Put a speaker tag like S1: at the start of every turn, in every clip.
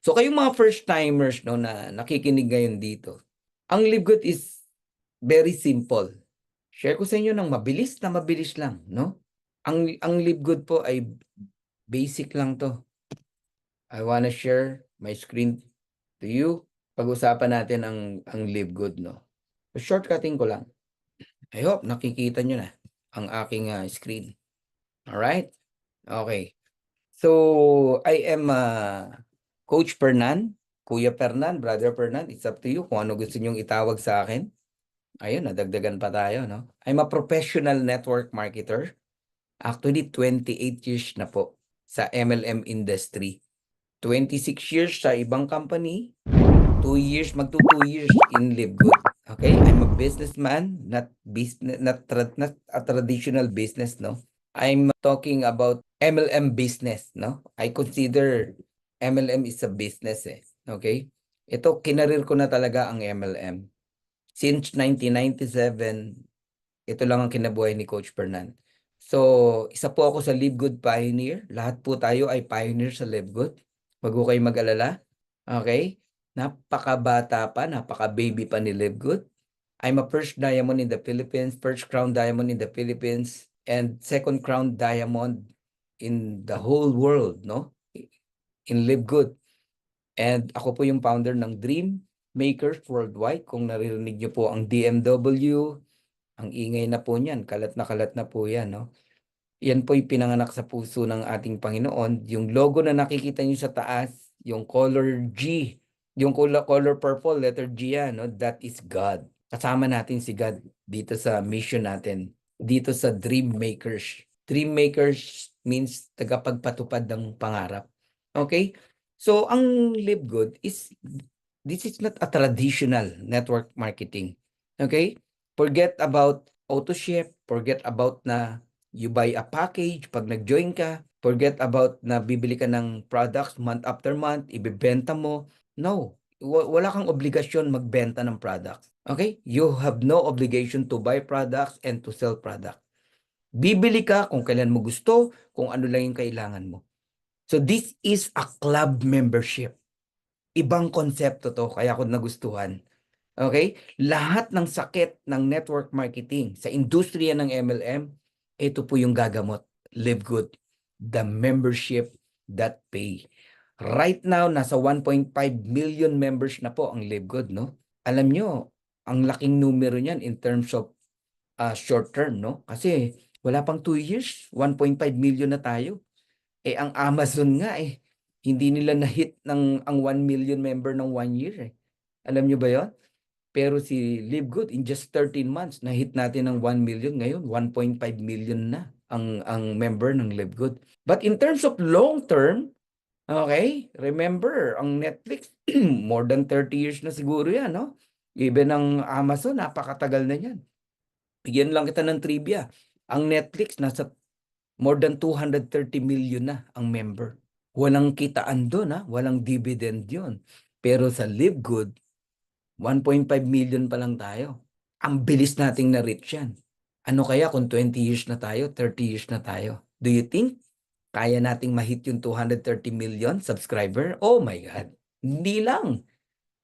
S1: So kayong mga first timers no na nakikinig ngayon dito, ang Live Good is very simple. Share ko sa inyo ng mabilis lang, no? Ang Live Good po ay basic lang to. I wanna share my screen to you. Pag-usapan natin ang Live Good, no? So shortcutting ko lang. I hope nakikita nyo na ang aking screen. Alright? Okay. So, I am Coach Fernan, Kuya Fernan, Brother Fernan. It's up to you kung ano gusto nyong itawag sa akin. Ayun, nadagdagan pa tayo, no? I'm a professional network marketer. Actually, 28 years na po sa MLM industry. 26 years sa ibang company. 2 years, magto 2 years in Live Good. Okay? I'm a businessman, not business, not a traditional business, no? I'm talking about MLM business, no? I consider MLM is a business, eh. Okay? Ito, kinarir ko na talaga ang MLM. Since 1997, ito lang ang kinabuhay ni Coach Fernan. So, isa po ako sa Live Good Pioneer. Lahat po tayo ay pioneer sa Live Good. Huwag ko kayong mag-alala. Okay? Napakabata pa, napaka-baby pa ni Live Good. I'm a first diamond in the Philippines, first crown diamond in the Philippines, and second crown diamond in the whole world, no? In Live Good. And ako po yung founder ng Dream Makers Worldwide. Kung naririnig niyo po ang DMW, ang ingay na po niyan, kalat na po yan, no? Yan po yung pinanganak sa puso ng ating Panginoon. Yung logo na nakikita niyo sa taas, yung color G, yung color purple, letter G yan, no? That is God. Kasama natin si God dito sa mission natin, dito sa Dream Makers. Dream Makers means tagapagpatupad ng pangarap. Okay? So, ang Live Good is, this is not a traditional network marketing. Okay? Forget about auto ship, forget about na you buy a package pag nag-join ka, forget about na bibili ka ng products month after month, ibebenta mo. No, wala kang obligasyon magbenta ng products. Okay? You have no obligation to buy products and to sell products. Bibili ka kung kailan mo gusto, kung ano lang yung kailangan mo. So this is a club membership. Ibang konsepto to, kaya ako nagustuhan. Okay? Lahat ng sakit ng network marketing sa industriya ng MLM, ito po yung gagamot. Live Good. The membership that pay. Right now, nasa 1.5 million members na po ang Live Good, no? Alam nyo, ang laking numero niyan in terms of short term, no? Kasi wala pang 2 years, 1.5 million na tayo. Eh, ang Amazon nga hindi nila na-hit ang 1 million member ng 1 year eh. Alam nyo ba yon? Pero si Live Good, in just 13 months, na-hit natin ng 1 million. Ngayon, 1.5 million na ang member ng Live Good. But in terms of long term, okay, remember, ang Netflix, more than 30 years na siguro yan, no? Even ang Amazon, napakatagal na yan. Bigyan lang kita ng trivia. Ang Netflix, nasa more than 230 million na ang member. Walang kitaan doon, ha? Walang dividend yun. Pero sa Live Good, 1.5 million pa lang tayo. Ang bilis nating na-reach yan. Ano kaya kung 20 years na tayo, 30 years na tayo? Do you think kaya nating ma-hit yung 230 million subscriber? Oh my God. Hindi lang.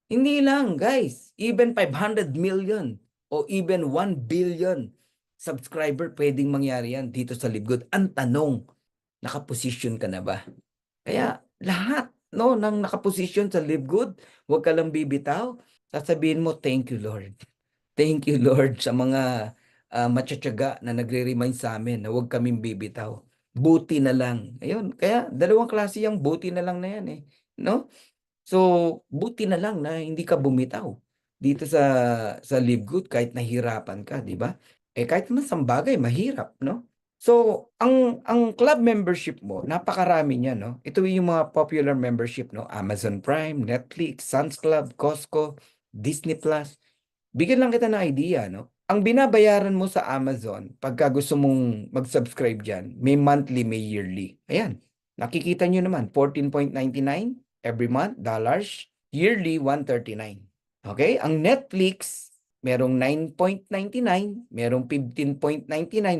S1: Hindi lang, guys. Even 500 million o even 1 billion subscriber pwedeng mangyari yan dito sa Live Good. Ang tanong, nakaposition ka na ba? Kaya lahat no ng nakaposisyon sa Live Good, huwag ka lang bibitaw. Sasabihin mo, thank you Lord. Thank you Lord sa mga matsatsaga na nagre-remind sa amin na huwag kaming bibitaw. Buti na lang. Ayun, kaya dalawang klase yung buti na lang na yan eh. No? So, buti na lang na hindi ka bumitaw dito sa Live Good kahit nahirapan ka, di ba? Eh kahit naman sa bagay, mahirap, no? So, ang club membership mo, napakarami niya, no? Ito yung mga popular membership, no? Amazon Prime, Netflix, Suns Club, Costco, Disney Plus. Bigyan lang kita ng idea, no? Ang binabayaran mo sa Amazon, pagka gusto mong mag-subscribe dyan, may monthly, may yearly. Ayan, nakikita nyo naman, 14.99 every month, dollars. Yearly, 139. Okay? Ang Netflix, merong 9.99, merong 15.99,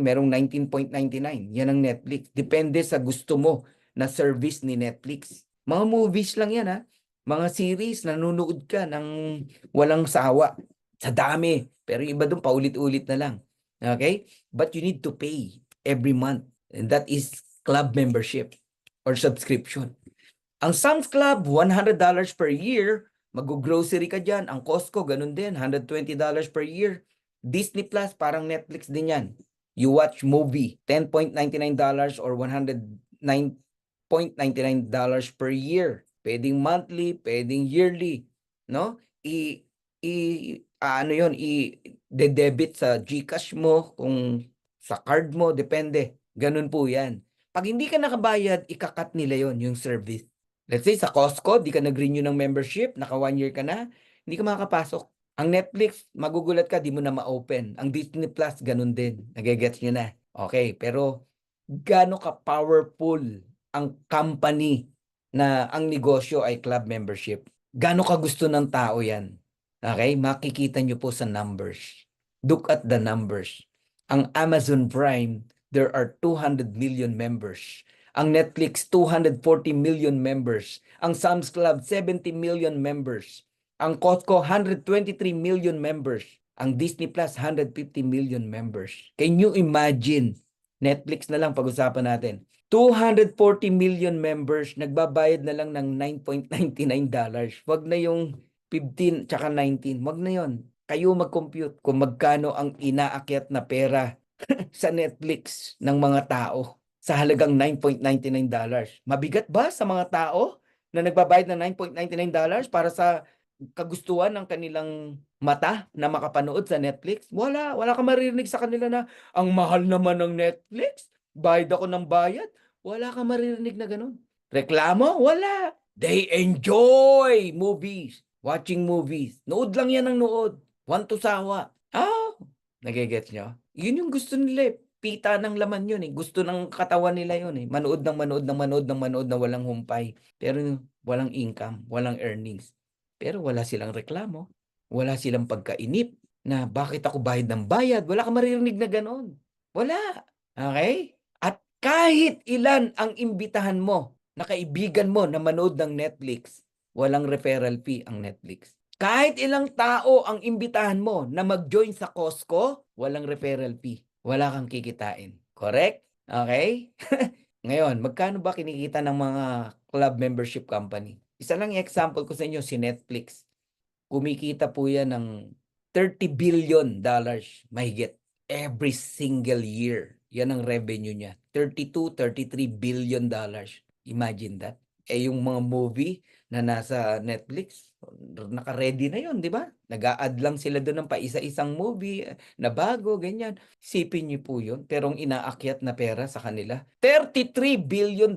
S1: merong 19.99. Yan ang Netflix. Depende sa gusto mo na service ni Netflix. Mga movies lang yan, ha? Mga series, nanonood ka ng walang sawa. Sa dami. Pero yung iba doon, paulit-ulit na lang. Okay? But you need to pay every month. And that is club membership or subscription. Ang Sam's Club, $100 per year. Mag-grocery ka dyan. Ang Costco, ganun din. $120 per year. Disney Plus, parang Netflix din yan. You watch movie, $10.99 or $109.99 per year. Pwedeng monthly, pwedeng yearly, no? Ano yun, i-debit sa GCash mo, kung sa card mo, depende. Ganun po yan. Pag hindi ka nakabayad, ikakat nila yon yung service. Let's say sa Costco, di ka nag-renew ng membership, naka 1 year ka na, hindi ka makakapasok. Ang Netflix, magugulat ka, di mo na ma-open. Ang Disney Plus, ganun din. Nagigets nyo na. Okay, pero gaano ka powerful ang company na ang negosyo ay club membership? Gaano ka gusto ng tao yan? Okay, makikita nyo po sa numbers. Look at the numbers. Ang Amazon Prime, there are 200 million members. Ang Netflix, 240 million members. Ang Sam's Club, 70 million members. Ang Costco, 123 million members. Ang Disney Plus, 150 million members. Can you imagine? Netflix na lang pag-usapan natin. 240 million members, nagbabayad na lang ng $9.99. Wag na yung 15 tsaka 19. Wag na yon. Kayo mag-compute kung magkano ang inaakyat na pera sa Netflix ng mga tao sa halagang $9.99. Mabigat ba sa mga tao na nagbabayad ng $9.99 para sa kagustuhan ng kanilang mata na makapanood sa Netflix? Wala ka maririnig sa kanila na ang mahal naman ng Netflix. Bayad ako ng bayad. Wala ka maririnig na ganun. Reklamo? Wala. They enjoy movies. Watching movies. Nood lang yan ng nood. Want to sawa. Nagigets nyo? Yun yung gusto nila eh. Pita ng laman yun eh. Gusto ng katawan nila yun eh. Manood ng manood ng manood ng manood na walang humpay. Pero walang income, walang earnings. Pero wala silang reklamo. Wala silang pagkainip na bakit ako bayad ng bayad. Wala ka maririnig na ganon. Wala. Okay? At kahit ilan ang imbitahan mo na kaibigan mo na manood ng Netflix, walang referral fee ang Netflix. Kahit ilang tao ang imbitahan mo na mag-join sa Costco, walang referral fee. Wala kang kikitain. Correct? Okay? Ngayon, magkano ba kinikita ng mga club membership company? Isa lang yung example ko sa inyo, si Netflix. Kumikita po yan ng $30 billion mahigit every single year. Yan ang revenue niya. 32, $33 billion. Imagine that. Yung mga movie na nasa Netflix, naka-ready na yun, di ba? Nag-a-add lang sila doon ng paisa-isang movie na bago, ganyan. Sipin niyo po yun. Pero ang inaakyat na pera sa kanila, $33 billion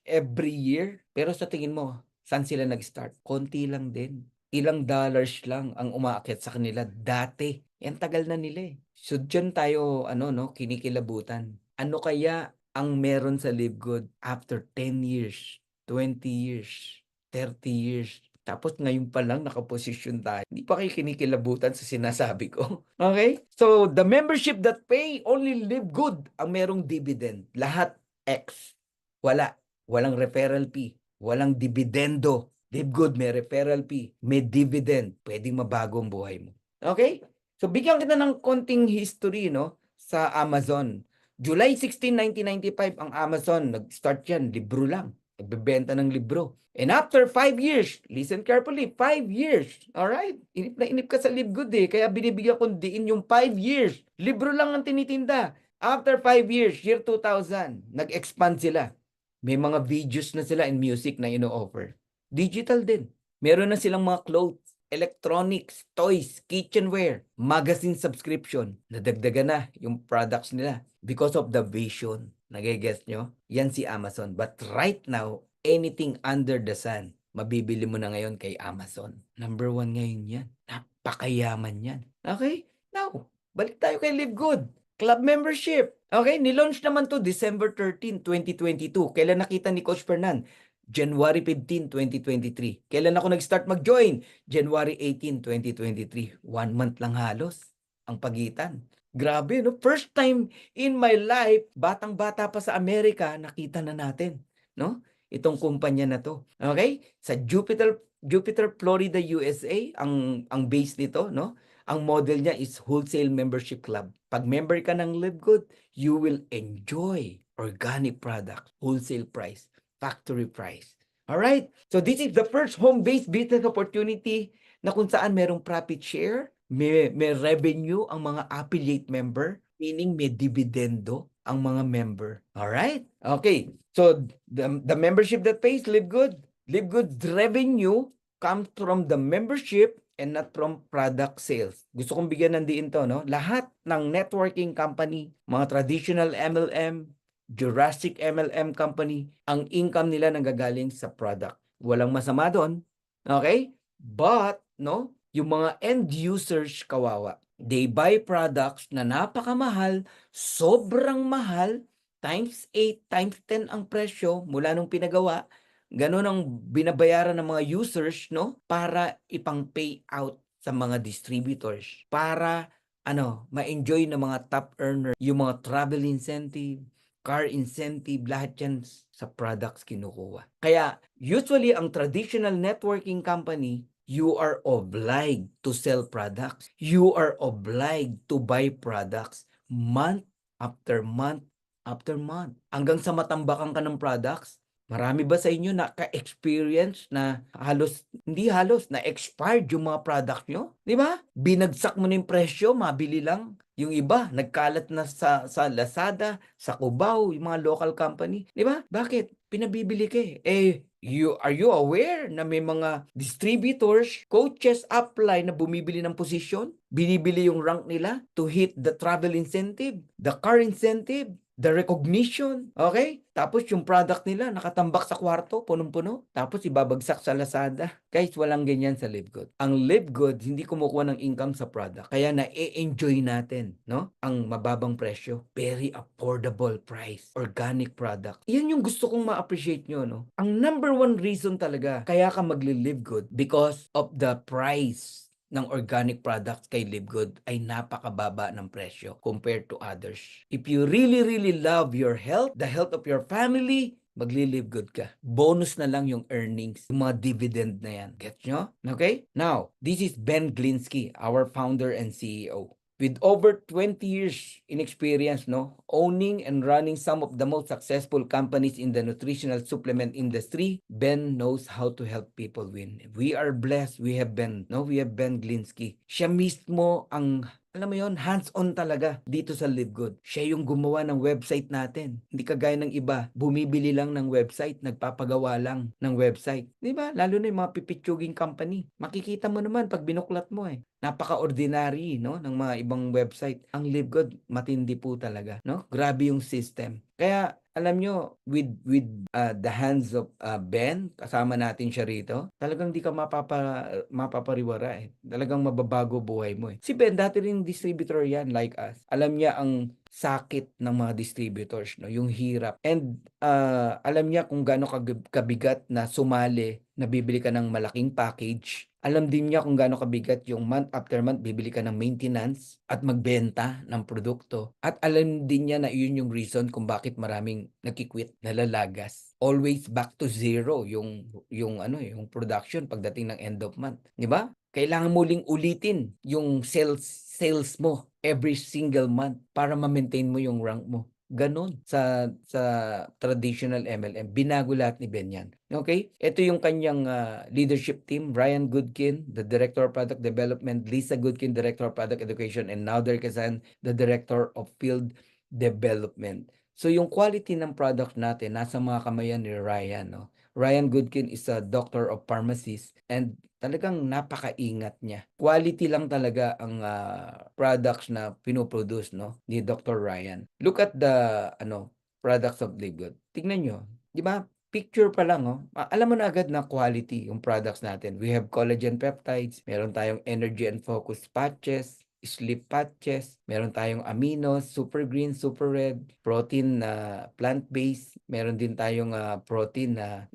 S1: every year. Pero sa tingin mo, saan sila nag-start? Konti lang din. Ilang dollars lang ang umaakyat sa kanila dati. Yan tagal na nila eh. So dyan tayo kinikilabutan. Ano kaya ang meron sa Live Good after 10 years, 20 years, 30 years? Tapos ngayon pa lang nakaposisyon tayo. Hindi pa kayo kinikilabutan sa sinasabi ko. Okay? So the membership that pay only Live Good ang merong dividend. Lahat X. Walang referral fee. Walang dividendo. Live Good, may referral fee, may dividend. Pwedeng mabago ang buhay mo. Okay? So bigyan kita ng konting history sa Amazon. July 16, 1995 ang Amazon. Nag-start yan, libro lang. Nagbebenta ng libro. And after 5 years, listen carefully, 5 years. Alright? Inip na inip ka sa Live Good eh. Kaya binibigyan kong diin yung 5 years. Libro lang ang tinitinda. After 5 years, year 2000, nag-expand sila. May mga videos na sila and music na ino-offer. Digital din. Meron na silang mga clothes, electronics, toys, kitchenware, magazine subscription. Nadagdagan na yung products nila because of the vision. Nagigets nyo? Yan si Amazon. But right now, anything under the sun, mabibili mo na ngayon kay Amazon. Number 1 ngayon yan. Napakayaman yan. Okay? Now, balik tayo kay Live Good. Club membership. Okay, nilaunch naman to December 13, 2022. Kailan nakita ni Coach Fernan? January 15, 2023. Kailan ako nag-start mag-join? January 18, 2023. 1 month lang halos ang pagitan. Grabe, no? First time in my life, batang-bata pa sa Amerika, nakita na natin, no? itong kumpanya na to. Okay? Sa Jupiter, Florida, USA ang base nito, no? Ang model niya is wholesale membership club. Pag member ka ng Live Good, you will enjoy organic product, wholesale price, factory price. Alright? So this is the first home-based business opportunity na kung saan merong profit share, may revenue ang mga affiliate member, meaning may dividendo ang mga member. Alright? Okay. So the membership that pays, Live Good. Live Good's revenue comes from the membership and not from product sales. Gusto kong bigyan ng diin to, no? Lahat ng networking company, mga traditional MLM, Jurassic MLM company, ang income nila nanggagaling sa product. Walang masama doon. Okay? But, no? Yung mga end users kawawa. They buy products na napakamahal, sobrang mahal, times 8, times 10 ang presyo mula nung pinagawa. Ganun ang binabayaran ng mga users, no? Para ipang pay out sa mga distributors. Para ma-enjoy ng mga top earner, yung mga travel incentive, car incentive, lahat yan sa products kinukuha. Kaya usually ang traditional networking company, you are obliged to sell products. You are obliged to buy products month after month after month. Hanggang sa matambakan ka ng products. Marami ba sa inyo naka-experience na hindi halos, na-expired yung mga products nyo? Di ba? Binagsak mo na yung presyo, mabili lang. Yung iba, nagkalat na sa Lazada, sa Cubao, yung mga local company. Di ba? Bakit? Pinabibili ka eh. Are you aware na may mga distributors, coaches, upline na bumibili ng posisyon? Binibili yung rank nila to hit the travel incentive, the car incentive, the recognition, okay? Tapos yung product nila nakatambak sa kwarto, punong-puno. Tapos ibabagsak sa Lazada. Guys, walang ganyan sa Live Good. Ang Live Good, hindi kumukuha ng income sa product. Kaya na-enjoy natin, no? Ang mababang presyo. Very affordable price. Organic product. Yan yung gusto kong ma-appreciate nyo, no? Ang number one reason talaga kaya ka magli-Live Good because of the price ng organic products kay Live Good ay napakababa ng presyo compared to others. If you really, really love your health, the health of your family, magli-Live Good ka. Bonus na lang yung earnings, yung mga dividend na yan. Gets nyo? Okay? Now, this is Ben Glinsky, our founder and CEO. With over 20 years in experience, no, owning and running some of the most successful companies in the nutritional supplement industry, Ben knows how to help people win. We are blessed. We have Ben Glinsky. Siya mismo ang alam mo yon, hands-on talaga dito sa Live Good. Siya yung gumawa ng website natin. Hindi kagaya ng iba, bumibili lang ng website, nagpapagawa lang ng website. Di ba? Lalo na yung mga pipitsuging company. Makikita mo naman pag binuklat mo eh. Napaka-ordinary, no, ng mga ibang website. Ang Live Good, matindi po talaga, no? Grabe yung system. Kaya alam nyo, with the hands of Ben, kasama natin siya rito, talagang di ka mapapariwara eh. Talagang mababago buhay mo eh. Si Ben, dati rin distributor yan like us. Alam niya ang sakit ng mga distributors, no? Yung hirap. And alam niya kung gaano kabigat na sumali, na bibili ka ng malaking package. Alam din niya kung gaano kabigat yung month after month bibili ka ng maintenance at magbenta ng produkto. At alam din niya na yun yung reason kung bakit maraming nagki-quit, nalalagas. Always back to zero yung production pagdating ng end of month, 'di ba? Kailangan muling ulitin yung sales mo every single month para ma-maintain mo yung rank mo. Ganon sa traditional MLM. Binago lahat ni Ben yan. Okay? Ito yung kanyang leadership team. Ryan Goodkin, the Director of Product Development. Lisa Goodkin, Director of Product Education. And Nader Kazan, the Director of Field Development. So yung quality ng product natin, nasa mga kamayan ni Ryan. No? Ryan Goodkin is a Doctor of Pharmacist and talagang napakaingat niya. Quality lang talaga ang products na pinoproduce, no, ni Dr. Ryan. Look at the products of Live Good. Tingnan nyo, di ba? Picture pa lang, alam mo na agad na quality yung products natin. We have collagen peptides, meron tayong energy and focus patches, sleep patches, meron tayong aminos, super green, super red, protein na plant-based, meron din tayong protein na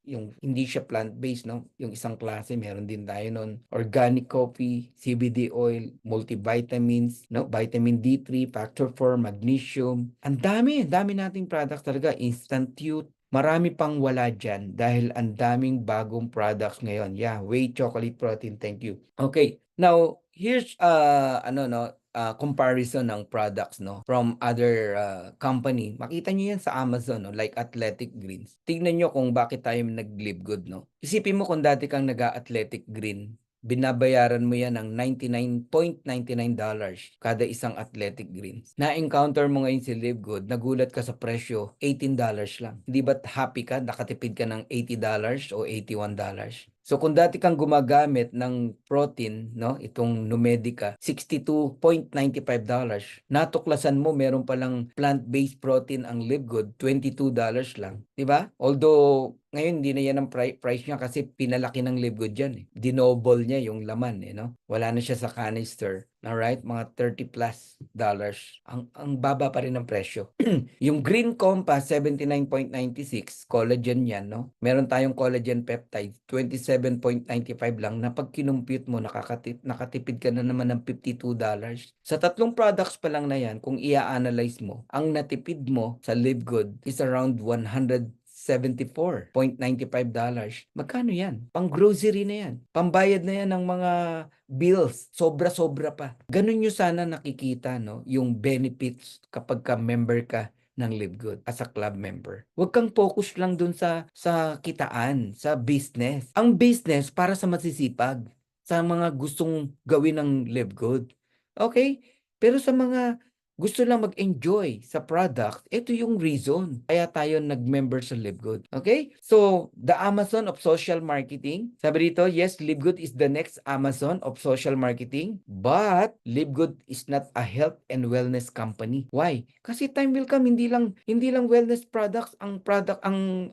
S1: yung hindi siya plant-based, no? Yung isang klase, meron din tayo nun. Organic coffee, CBD oil, multivitamins, no? Vitamin D3, factor 4, magnesium. Ang dami nating products talaga. Instant Youth, Marami pang wala dyan dahil ang daming bagong products ngayon. Yeah, whey chocolate protein, thank you. Okay, now here's comparison ng products from other company. Makita nyo yan sa Amazon like Athletic Greens. Tignan nyo kung bakit tayo nag-live good. Isipin mo kung dati kang nag-Athletic Green, binabayaran mo yan ng $99.99 kada isang Athletic Greens. Na-encounter mo ngayon si Live Good, nagulat ka sa presyo, $18 lang. Hindi ba't happy ka? Nakatipid ka ng $80 o $81? So kung dati kang gumagamit ng protein, itong Numedica, $62.95. Natuklasan mo meron palang plant-based protein ang Live Good, $22 lang. 'Di ba? Although ngayon hindi na yan ang price niya kasi pinalaki ng Live Good yan. Dinoble niya yung laman. Wala na siya sa canister. Alright, mga $30+. Ang baba pa rin ng presyo. Yung Green Compass, 79.96, collagen yan, Meron tayong collagen peptide, 27.95 lang, na pag kinumpute mo, nakatipid ka na naman ng $52. Sa tatlong products pa lang na yan, kung i-analyze mo, ang natipid mo sa Live Good is around $174.95. Magkano yan? Pang grocery na yan. Pambayad na yan ng mga bills. Sobra-sobra pa. Ganun nyo sana nakikita, yung benefits kapag member ka ng Live Good as a club member. Huwag kang focus lang dun sa kitaan, sa business. Ang business para sa masisipag, sa mga gustong gawin ng Live Good. Okay? Pero sa mga gusto lang mag-enjoy sa product, ito yung reason kaya tayo nag-member sa Live Good. Okay? So, the Amazon of social marketing. Sabi dito, yes, Live Good is the next Amazon of social marketing, but Live Good is not a health and wellness company. Why? Kasi time will come, hindi lang wellness products ang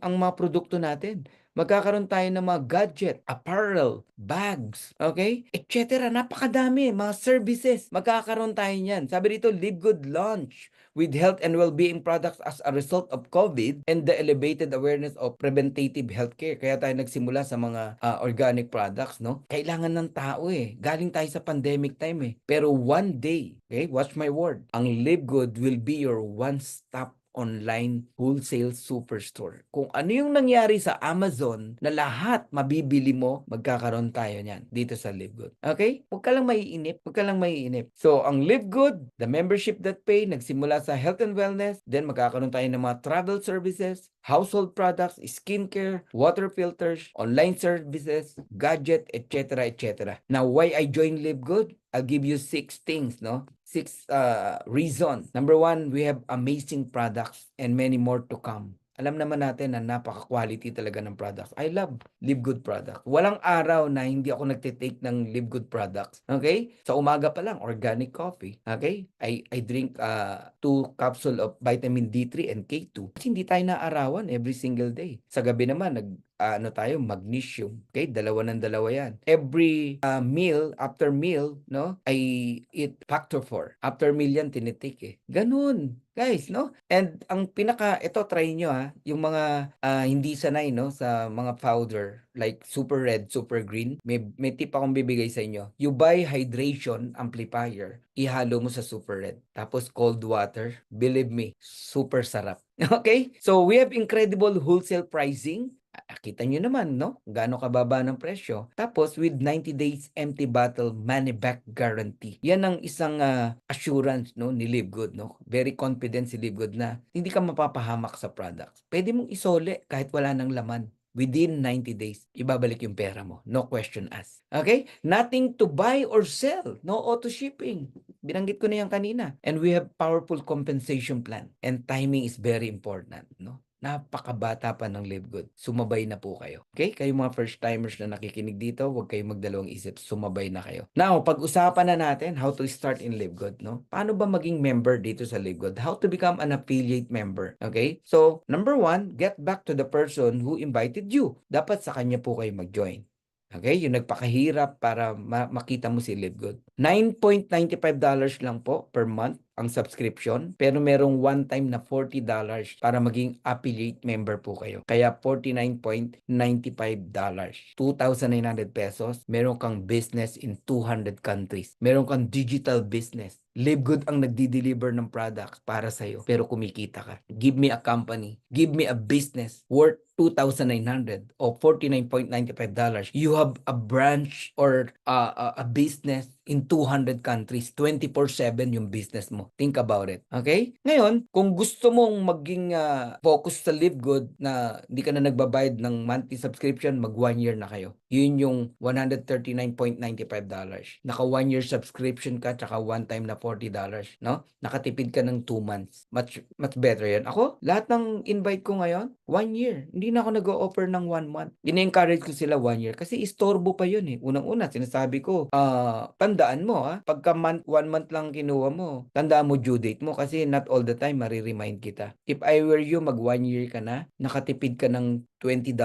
S1: mga produkto natin. Magkakaroon tayo ng mga gadget, apparel, bags, okay? Etc. Napakadami, mga services. Magkakaroon tayo niyan. Sabi dito, Live Good launch with health and well-being products as a result of COVID and the elevated awareness of preventative healthcare. Kaya tayo nagsimula sa mga organic products, Kailangan ng tao Galing tayo sa pandemic time Pero one day, okay, watch my word, ang Live Good will be your one-stop online wholesale superstore. Kung ano yung nangyari sa Amazon na lahat mabibili mo, magkakaroon tayo niyan dito sa Live Good. Okay? Huwag ka lang maiinip. So, ang Live Good, the membership that pay, nagsimula sa health and wellness, then magkakaroon tayo ng mga travel services, household products, skincare, water filters, online services, gadget, etc., etc. Now, why I joined Live Good? I'll give you 6 things, 6 reasons. Number 1, we have amazing products and many more to come. Alam naman natin na napaka-quality talaga ng products. I love Live Good products. Walang araw na hindi ako nagtitake ng Live Good products. Okay? Sa umaga pa lang, organic coffee. Okay? I drink 2 capsule of vitamin D3 and K2. Kasi hindi tayo naarawan every single day. Sa gabi naman, magnesium. Okay? Dalawa yan. Every meal, after meal, I eat factor 4. After meal yan, tinitake Ganun. Guys, And ang ito try nyo yung mga hindi sanay sa mga powder like super red, super green. May tip akong bibigay sa inyo. You buy hydration amplifier, ihalo mo sa super red. Tapos cold water, believe me, super sarap. Okay? So we have incredible wholesale pricing. Kita nyo naman, gaano kababa ng presyo. Tapos, with 90 days empty bottle money back guarantee. Yan ang isang assurance ni Live Good. Very confident si Live Good na hindi ka mapapahamak sa products. Pwede mong isole kahit wala ng laman. Within 90 days, ibabalik yung pera mo. No question asked. Okay? Nothing to buy or sell. No auto shipping. Binanggit ko na yan kanina. And we have powerful compensation plan. And timing is very important. Napakabata pa ng Live Good. Sumabay na po kayo. Okay? Kayong mga first timers na nakikinig dito, huwag kayong magdalawang isip. Sumabay na kayo. Now, pag-usapan na natin how to start in Live Good. Paano ba maging member dito sa Live Good? How to become an affiliate member. Okay? So, number 1, get back to the person who invited you. Dapat sa kanya po kayo mag-join. Okay? Yung nagpakahirap para makita mo si Live Good. $9.95 lang po per month. ang subscription, pero merong one time na $40 para maging affiliate member po kayo. Kaya $49.95. 2,900 pesos. Meron kang business in 200 countries. Meron kang digital business. LiveGood ang nagdi-deliver ng products para sa'yo, pero kumikita ka. Give me a company, give me a business worth 2,900 o $49.95. You have a branch or a business in 200 countries. 24/7 yung business mo. Think about it. Okay? Ngayon, kung gusto mong maging focus sa LiveGood na hindi ka na nagbabayad ng monthly subscription, mag 1 year na kayo. Yun yung $139.95. Naka 1 year subscription ka tsaka one time na $40, no? Nakatipid ka ng 2 months. Much better yan. Ako, lahat ng invite ko ngayon, 1 year. Hindi na ako nag-o-offer ng 1 month. Ini-encourage ko sila 1 year kasi istorbo pa yun eh. Unang-una, sinasabi ko, tandaan mo pagka 1 month lang kinuha mo, tandaan mo due date mo kasi not all the time mariremind kita. If I were you, mag 1 year ka na, nakatipid ka ng $20,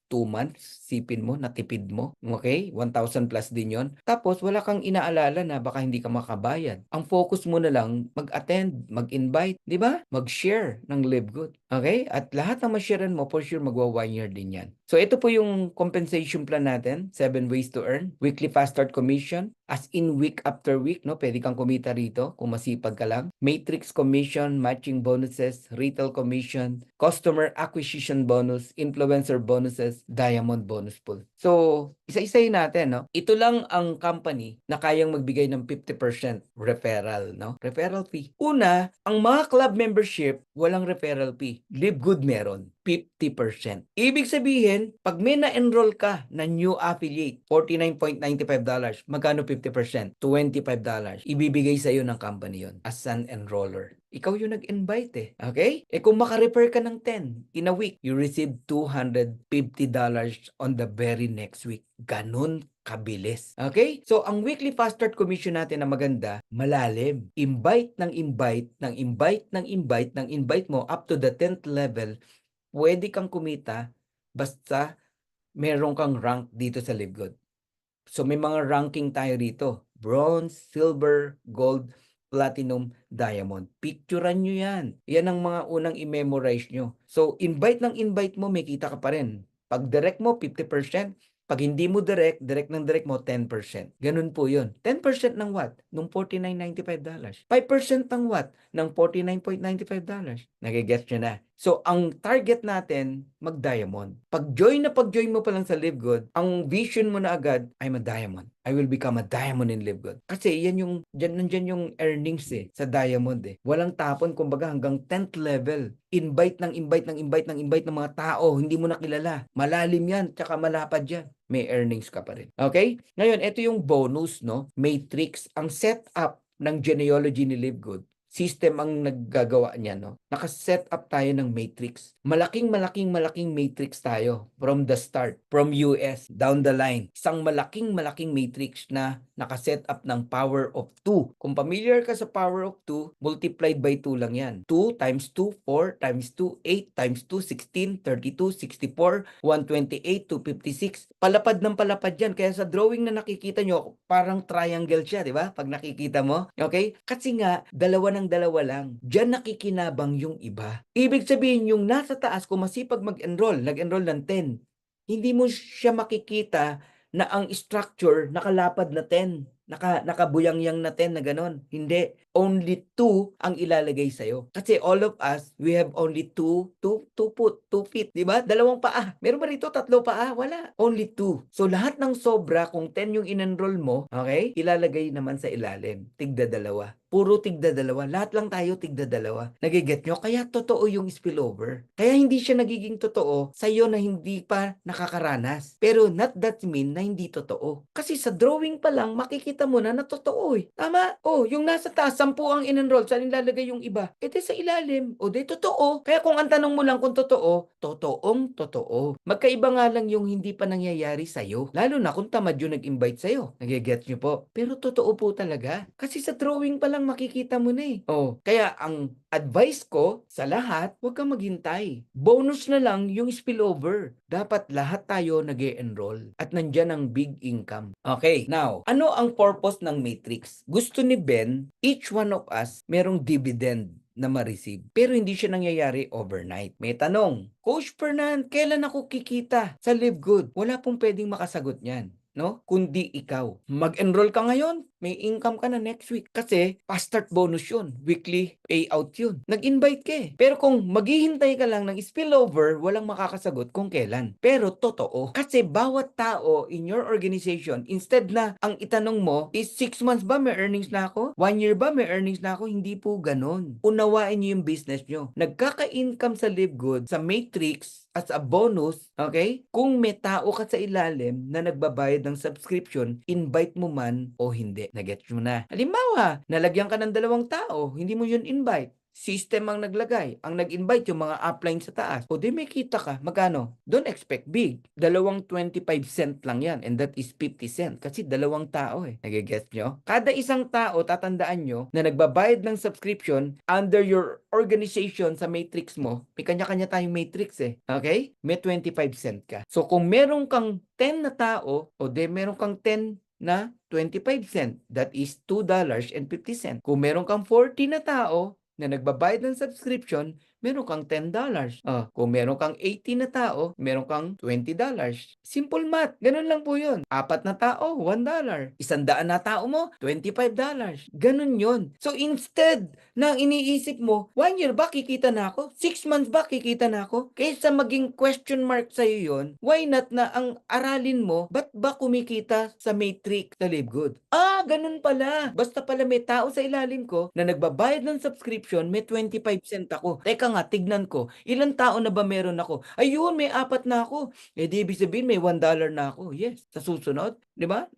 S1: 2 months, sipin mo, natipid mo. Okay? 1,000 plus din yon. Tapos, wala kang inaalala na baka hindi ka makabayad. Ang focus mo na lang, mag-attend, mag-invite, di ba? Mag-share ng LiveGood. Okay? At lahat ng ma-sharean mo, for sure, magwa 1 year din yan. So, ito po yung compensation plan natin, 7 ways to earn. Weekly fast start commission, as in week after week, no? Pwede kang kumita rito kung masipag ka lang. Matrix commission, matching bonuses, retail commission, customer acquisition bonus, influencer bonuses, diamond bonus pool. So, isa-isayin natin, no? Ito lang ang company na kayang magbigay ng 50% referral, no? Referral fee. Una, ang mga club membership, walang referral fee. LiveGood meron. 50%. Ibig sabihin, pag may na-enroll ka na new affiliate, $49.95, magkano 50%? $25. Ibibigay sa iyo ng company yon as an enroller. Ikaw yung nag-invite eh. Okay? Kung maka-refer ka ng 10 in a week, you receive $250 on the very next week. Ganun kabilis. Okay? So, ang weekly fast start commission natin na maganda, malalim. Invite ng invite, ng invite, ng invite, ng invite mo up to the 10th level, pwede kang kumita basta meron kang rank dito sa LiveGood. So, may mga ranking tayo rito. Bronze, silver, gold, platinum, diamond. Picturean nyo yan. Yan ang mga unang i-memorize nyo. So, invite ng invite mo, may kita ka pa rin. Pag direct mo, 50%. Pag hindi mo direct ng direct mo, 10%. Ganun po yun. 10% ng what? Nung $49.95. 5% ng what? Ng $49.95. Nagigets nyo na. So, ang target natin, mag-diamond. Pag-join mo pa lang sa LiveGood, ang vision mo na agad, I'm a diamond. I will become a diamond in LiveGood. Kasi yan yung, nandyan yung earnings sa diamond Walang tapon, kumbaga hanggang 10th level. Invite ng mga tao, hindi mo na kilala. Malalim yan, tsaka malapad yan. May earnings ka pa rin. Okay? Ngayon, ito yung bonus, no? Matrix. Ang setup ng genealogy ni LiveGood, system ang naggagawa niya, no? Naka-set up tayo ng matrix. Malaking matrix tayo from the start, from US, down the line. Isang malaking matrix na naka-set up ng power of 2. Kung familiar ka sa power of 2, multiplied by 2 lang yan. 2 times 2, 4 times 2, 8 times 2, 16, 32, 64, 128, 256. Palapad ng palapad yan. Kaya sa drawing na nakikita nyo, parang triangle siya, di ba? Pag nakikita mo. Okay? Kasi nga, dalawa lang. Diyan nakikinabang yung iba. Ibig sabihin, yung nasa taas, kung masipag nag-enroll ng 10, hindi mo siya makikita na ang structure nakalapad na 10. Nakabuyangyang na 10 na ganon. Hindi. Only 2 ang ilalagay sa'yo. Kasi all of us, we have only 2 feet. Diba? 2 paa. Meron ba rito 3 paa? Wala. Only 2. So, lahat ng sobra, kung 10 yung in-enroll mo, okay, ilalagay naman sa ilalim. Tigda 2. Puro tigda 2. Lahat lang tayo tigda 2. Nagiget nyo? Kaya totoo yung spillover. Kaya hindi siya nagiging totoo sa'yo na hindi pa nakakaranas. Pero not that mean na hindi totoo. Kasi sa drawing pa lang, makikita mo na totoo Tama? Yung nasa taas, 10 ang in-enroll. Saan nilalagay yung iba? Sa ilalim. Totoo. Kaya kung ang tanong mo lang kung totoo, totoong totoo. Magkaiba nga lang yung hindi pa nangyayari sa'yo. Lalo na kung tamad yung nag-invite sa'yo. Nagiget nyo po? Pero totoo po talaga. Kasi sa drawing pa lang, lang makikita mo na eh. Oh, kaya ang advice ko sa lahat, huwag kang maghintay. Bonus na lang yung spillover. Dapat lahat tayo nag-e-enroll at nandyan ang big income. Okay, now, ano ang purpose ng matrix? Gusto ni Ben, each one of us, merong dividend na ma-receive. Pero hindi siya nangyayari overnight. May tanong, Coach Fernan, kailan ako kikita sa Live Good? Wala pong pwedeng makasagot niyan, no? Kundi ikaw. Mag-enroll ka ngayon, may income ka na next week. Kasi, pa-start bonus yun. Weekly payout yun. Nag-invite ka eh. Pero kung maghihintay ka lang ng spillover, walang makakasagot kung kailan. Pero totoo. Kasi bawat tao in your organization, instead na ang itanong mo is 6 months ba may earnings na ako? 1 year ba may earnings na ako? Hindi po ganon. Unawain niyo yung business nyo. Nagkaka-income sa Live Good, sa Matrix, as a bonus, okay? Kung may tao ka sa ilalim na nagbabayad ng subscription, invite mo man o hindi. Nagets mo na. Halimbawa, nalagyan ka ng 2 tao, hindi mo yun invite. System ang naglagay. Ang nag-invite yung mga upline sa taas. O di may kita ka. Magkano? Don't expect big. 25 cent lang yan. And that is 50 cent. Kasi 2 tao eh. Nagigets nyo? Kada isang tao, tatandaan nyo, na nagbabayad ng subscription under your organization sa matrix mo, may kanya-kanya tayong matrix eh. Okay? May 25 cent ka. So kung meron kang 10 na tao, o di meron kang 10 na 25 cent. That is $2.50. Kung meron kang 40 na tao na nagbabayad ng subscription, meron kang $10. Kung meron kang 80 na tao, meron kang $20. Simple math. Ganun lang po yun. 4 na tao, $1. 100 na tao mo, $25. Ganun yun. So instead na iniisip mo, 1 year ba kikita na ako? 6 months ba kikita na ako? Kaysa maging question mark sa'yo yun, why not na ang aralin mo, ba't ba kumikita sa matrix sa Live Good? Ganun pala. Basta pala may tao sa ilalim ko na nagbabayad ng subscription, may 25 cent ako. Teka nga, tignan ko. Ilang tao na ba meron ako? Ayun, may 4 na ako. Di ibig sabihin, may $1 na ako. Yes. Sa susunod, di ba?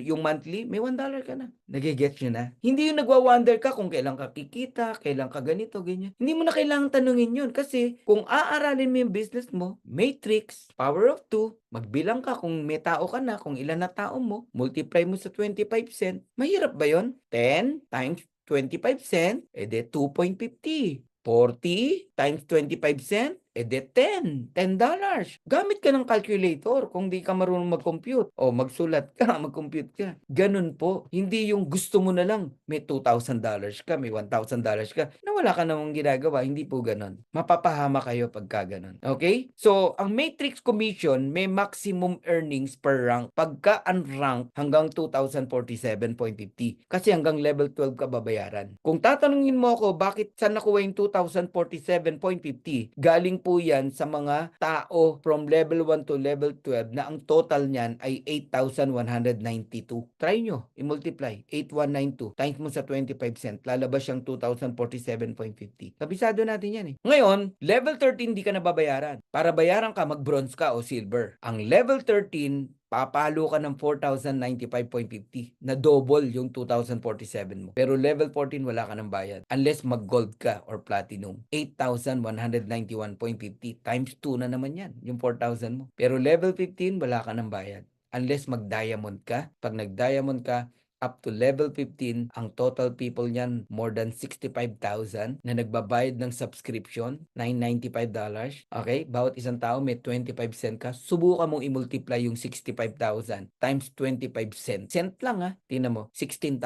S1: Yung monthly, may $1 ka na. Nagigets nyo na? Hindi yung nagwa-wonder ka kung kailan ka kikita, kailan ka ganito, ganyan. Hindi mo na kailangang tanungin yun kasi kung aaralin mo yung business mo, matrix, power of 2, magbilang ka kung may tao ka na, kung ilan na tao mo, multiply mo sa 25 cent. Mahirap ba yon? 10 times 25 cent, edi 2.50. 40 times 25 cent, edi 10. $10. Gamit ka ng calculator kung di ka marunong mag-compute. O magsulat ka, mag-compute ka. Ganun po. Hindi yung gusto mo na lang. May $2,000 ka, may $1,000 ka, na wala ka namang ginagawa. Hindi po ganun. Mapapahama kayo pagka ganun. Okay? So, ang Matrix Commission may maximum earnings per rank. Pagka unrank hanggang 2,047.50. Kasi hanggang level 12 ka babayaran. Kung tatanungin mo ako, bakit saan nakuha yung 2,047.50? Galing po yan sa mga tao from level 1 to level 12 na ang total niyan ay 8,192. Try nyo, i-multiply. 8,192 times mo sa 25 cent. Lalabas siyang 2,047.50. Kabisado natin yan eh. Ngayon, level 13 di ka na babayaran. Para bayaran ka, mag-bronze ka o silver. Ang level 13, papalo ka ng 4,095.50 na double yung 2,047 mo. Pero level 14 wala ka ng bayad unless mag-gold ka or platinum. 8,191.50 times 2 na naman yan, yung 4,000 mo. Pero level 15 wala ka ng bayad unless mag-diamond ka. Pag nag-diamond ka, up to level 15, ang total people niyan more than 65,000 na nagbabayad ng subscription, $995. Okay? Bawat isang tao may 25 cent ka. Subukan mong i-multiply yung 65,000 times 25 cent. Cent lang ha. Tingnan mo, $16,000.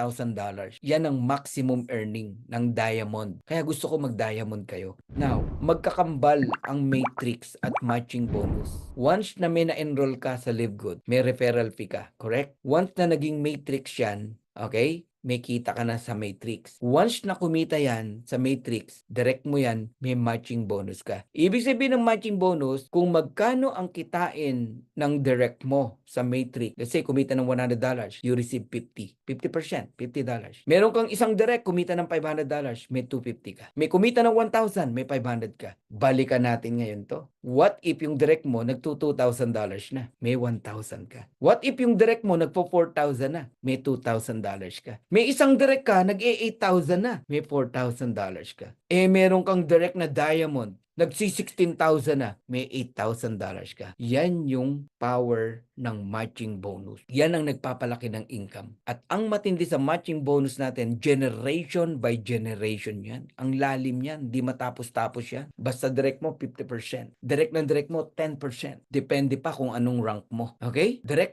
S1: Yan ang maximum earning ng diamond. Kaya gusto ko mag-diamond kayo. Now, magkakambal ang matrix at matching bonus. Once na may na-enroll ka sa Live Good, may referral fee ka. Correct? Once na naging matrix yan, okay? May kita ka na sa matrix. Once na kumita yan sa matrix, direct mo yan, may matching bonus ka. Ibig sabihin ng matching bonus, kung magkano ang kitain ng direct mo sa matrix. Let's say, kumita ng $100, you receive 50. 50%, $50. Meron kang isang direct, kumita ng $500, may $250 ka. May kumita ng 1,000, may 500 ka. Balikan natin ngayon to. What if yung direct mo nagto-$2,000 na? May 1,000 ka. What if yung direct mo nagpo-4,000 na? May $2,000 ka. May isang direct ka, nag-8,000 na. May $4,000 ka. Meron kang direct na diamond. Nagsi-16,000 na, may $8,000 ka. Yan yung power ng matching bonus. Yan ang nagpapalaki ng income. At ang matindi sa matching bonus natin, generation by generation yan. Ang lalim yan, di matapos-tapos yan. Basta direct mo, 50%. Direct mo, 10%. Depende pa kung anong rank mo. Okay? Direct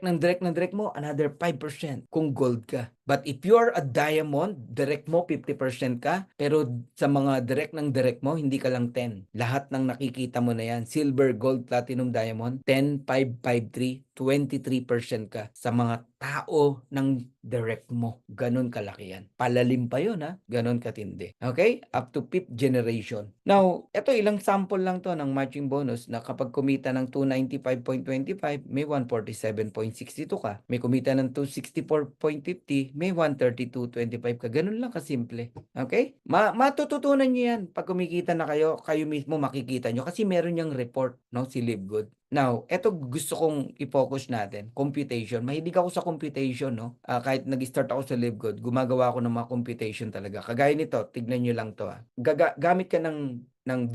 S1: mo, another 5% kung gold ka. But if you're a diamond, direct mo 50% ka, pero sa mga direct mo, hindi ka lang 10. Lahat ng nakikita mo na yan, silver, gold, platinum, diamond, 10, 5, 5, 3, 23% ka sa mga tao ng direct mo. Ganon kalaki yan. Palalim pa yun, ha? Ganon katindi. Okay? Up to 5th generation. Now, ito ilang sample lang to ng matching bonus na kapag kumita ng 295.25, may 147.62 ka. May kumita ng 264.50, may 132.25 ka. Ganun lang kasimple. Okay? Matututunan nyo yan. Pag kumikita na kayo, kayo mismo makikita nyo kasi meron yung report, no? Si Livegood. Now, eto gusto kong i-focus natin, computation. Mahilig ako sa computation, no? Kahit nag-start ako sa Livegood, gumagawa ako ng mga computation talaga. Kagaya nito, tignan nyo lang to. Gamit ka ng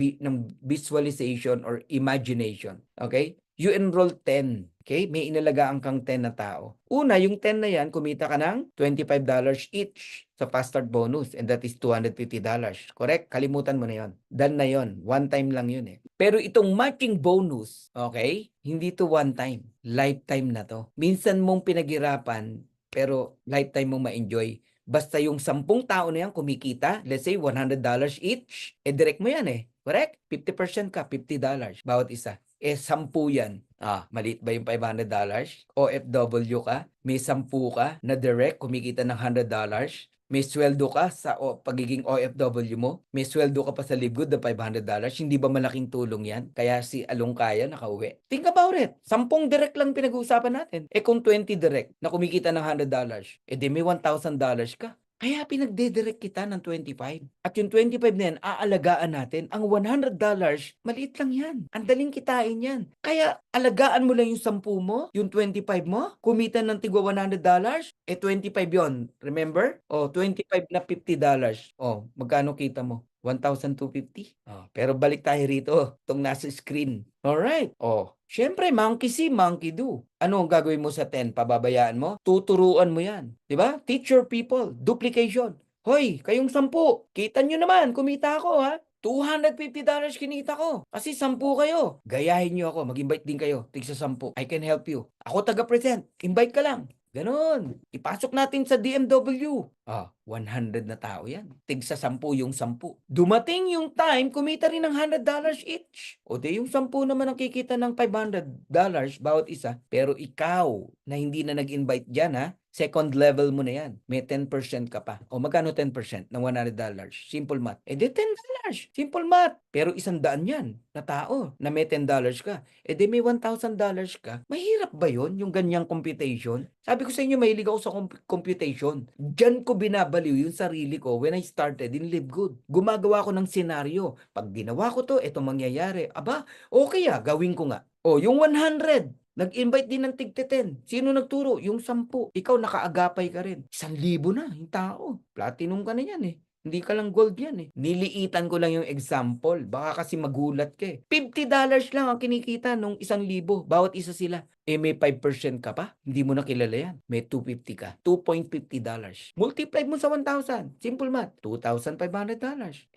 S1: visualization or imagination. Okay? You enroll 10. Okay? May inalagaan kang 10 na tao. Una, yung 10 na yan, kumita ka ng $25 each sa fast start bonus and that is $250. Correct? Kalimutan mo na yon. Done na yon. One time lang yun eh. Pero itong matching bonus, okay? Hindi to one time. Lifetime na to. Minsan mong pinaghirapan, pero lifetime mong ma-enjoy. Basta yung 10 tao na yan kumikita, let's say $100 each, direct mo yan eh. Correct? 50% ka, $50 bawat isa. 10 yan. Maliit ba yung $500? OFW ka, may 10 ka na direct kumikita ng $100. May sweldo ka sa pagiging OFW mo, may sweldo ka pa sa Livegood na $500, hindi ba malaking tulong yan? Kaya si Alongkaya nakauwi. Think about it. 10 direct lang pinag-uusapan natin. Kung 20 direct na kumikita ng $100, di may $1,000 ka. Kaya pinagdedirect kita ng 25. At yung 25 na yan, aalagaan natin. Ang $100, maliit lang yan. Ang daling kitain yan. Kaya alagaan mo lang yung 10 mo, yung 25 mo, kumita ng tigwa $100, 25 yon. Remember? 25 na $50. Magkano kita mo? 1,250. Pero balik tayo rito. Itong nasa screen. Alright. Syempre, monkey see, monkey do. Ano ang gagawin mo sa 10? Pababayaan mo? Tuturuan mo yan. Diba? Teach your people. Duplication. Hoy, kayong 10. Kita nyo naman, kumita ako ha. $250 kinita ko. Kasi 10 kayo. Gayahin nyo ako. Mag-invite din kayo. Tigsa 10. I can help you. Ako taga-present. Invite ka lang. Ganon. Ipasok natin sa DMW. 100 na tao yan. Tigsa 10 yung 10. Dumating yung time, kumita rin ng $100 each. Di yung 10 naman ang kikita ng $500 bawat isa. Pero ikaw na hindi na nag-invite dyan ha, second level mo na yan. May 10% ka pa. Magkano 10% ng $100? Simple math. Di $10. Simple math. Pero 100 yan na tao na may $10 ka. Di may $1,000 ka. Mahirap ba yon yung ganyang computation? Sabi ko sa inyo, mahilig ako sa computation. Diyan ko binabaliw yung sarili ko when I started in Livegood. Gumagawa ko ng senaryo. Pag ginawa ko to, ito mangyayari. Aba, okay gawin ko nga. Yung 100. Nag-invite din ng tig-10. Sino nagturo? Yung 10. Ikaw nakaagapay ka rin. 1,000 na yung tao. Platinum ka na yan eh. Hindi ka lang gold yan eh. Niliitan ko lang yung example. Baka kasi magulat ka eh. $50 lang ang kinikita nung 1,000. Bawat isa sila. May 5% ka pa? Hindi mo na kilala yan. May 250 ka. $2.50. Multiply mo sa 1,000. Simple math. $2,500.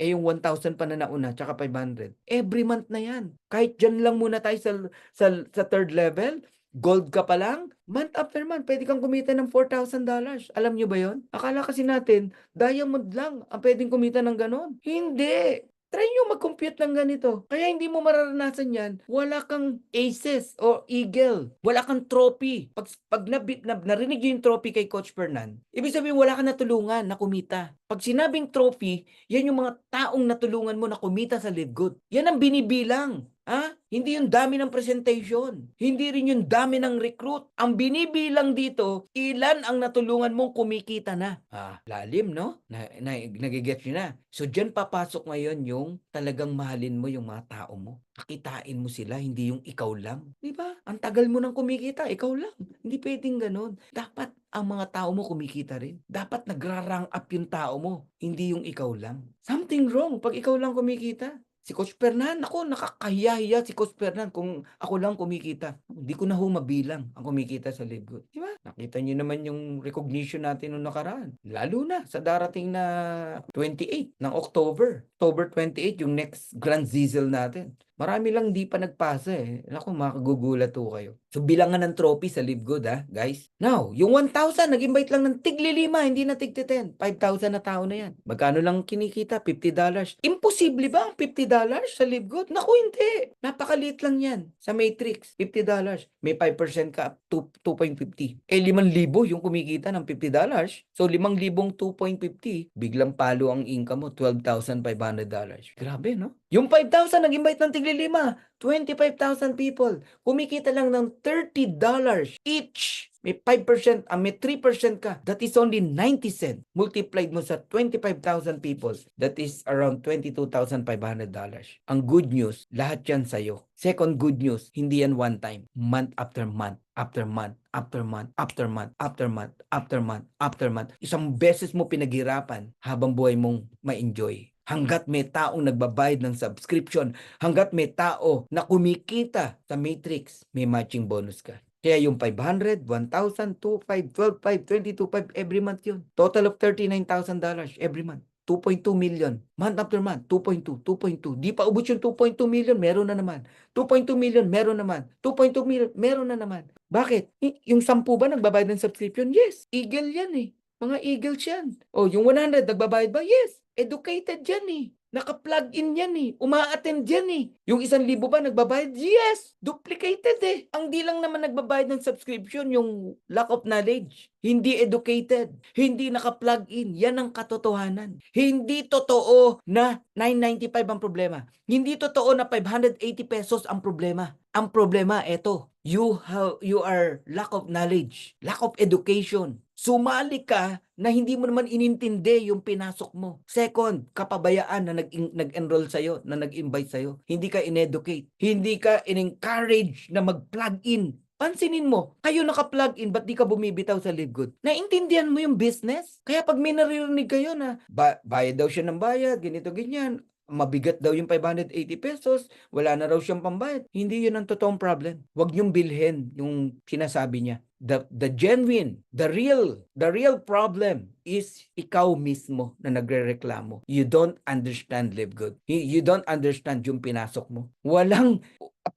S1: Yung 1,000 pa na nauna, tsaka 500. Every month na yan. Kahit dyan lang muna tayo sa third level, gold ka pa lang, month after month, pwede kang kumita ng $4,000. Alam nyo ba yon? Akala kasi natin, diamond lang ang pwedeng kumita ng ganon. Hindi. Try nyo mag-compute ng ganito. Kaya hindi mo mararanasan yan. Wala kang aces o eagle. Wala kang trophy. Pag narinig nyo yung trophy kay Coach Fernan, ibig sabihin wala kang natulungan na kumita. Pag sinabing trophy, yan yung mga taong natulungan mo na kumita sa Livegood. Yan ang binibilang. Hindi yung dami ng presentation. Hindi rin yung dami ng recruit. Ang binibilang dito, ilan ang natulungan mong kumikita na. Lalim, no? Nagigets nyo na. So, dyan papasok ngayon yung talagang mahalin mo yung mga tao mo. Kakitain mo sila, hindi yung ikaw lang. Diba? Ang tagal mo nang kumikita, ikaw lang. Hindi pwedeng ganun. Dapat ang mga tao mo kumikita rin. Dapat nagra-rank up yung tao mo, hindi yung ikaw lang. Something wrong pag ikaw lang kumikita. Si Coach Fernan, naku, nakakahiya-hiya si Coach Fernan kung ako lang kumikita. Hindi ko na ho mabilang ang kumikita sa Live Good. Di ba? Nakita niyo naman yung recognition natin noong nakaraan. Lalo na sa darating na 28 ng October. October 28, yung next Grand Zizzle natin. Marami lang di pa nagpasa eh. Naku, makagugulat ho kayo. So, bilangan ng trophy sa Live Good, ha, guys. Now, yung 1,000, nag-invite lang ng tigli-5, hindi na tig-10. 5,000 na tao na yan. Magkano lang kinikita? $50. Imposible ba ang $50 sa Live Good? Naku, hindi. Napakaliit lang yan sa Matrix. $50. May 5% ka, 2.50. Eh, 5,000 yung kumikita ng $50. So, 5,000 2.50, biglang palo ang income mo, $12,500. Grabe, no? Yung 5,000, nag-invite ng tigli-5. 25,000 people. Kumikita lang ng $30 each. May 5%, may 3% ka. That is only 90 cents. Multiplied mo sa 25,000 people. That is around $22,500. Ang good news, lahat yan sa'yo. Second good news, hindi yan one time. Month after month, after month, after month, after month, after month, after month, after month. Isang beses mo pinaghirapan habang buhay mong ma-enjoy. Hanggat may taong nagbabayad ng subscription, hanggat may tao na kumikita sa Matrix, may matching bonus ka. Kaya yung 500, 1,000, 2,500, 12,500, 22,500 every month yun. Total of $39,000 every month. 2.2 million. Month after month, 2.2, 2.2. Di pa ubos yung 2.2 million, meron na naman. 2.2 million, meron naman. 2.2 million, meron na naman. Bakit? Yung 10 ba nagbabayad ng subscription? Yes. Eagle yan eh. Mga eagles yan. O, yung 100 nagbabayad ba? Yes. Educated yan eh. Naka-plug in yan eh. Uma-attend yan eh. Yung 1,000 ba nagbabayad? Yes! Duplicated eh. Ang di lang naman nagbabayad ng subscription, yung lack of knowledge. Hindi educated. Hindi naka-plug in. Yan ang katotohanan. Hindi totoo na 995 ang problema. Hindi totoo na 580 pesos ang problema. Ang problema, eto. You are lack of knowledge. Lack of education. Sumali ka na hindi mo naman inintindi yung pinasok mo. Second, kapabayaan na nag-enroll sa'yo, na nag-invite sa'yo. Hindi ka in-educate. Hindi ka in-encourage na mag-plug in. Pansinin mo, kayo naka-plug in, ba't di ka bumibitaw sa Live Good? Naintindihan mo yung business? Kaya pag may naririnig kayo na bayad daw siya ng bayad, ganito, ganyan, mabigat daw yung 580 pesos, wala na raw siyang pambayad. Hindi yun ang totoong problem. Huwag niyong bilhin yung sinasabi niya. The genuine, the real problem is ikaw mismo na nagrereklamo. You don't understand Live Good. You don't understand yung pinasok mo. Walang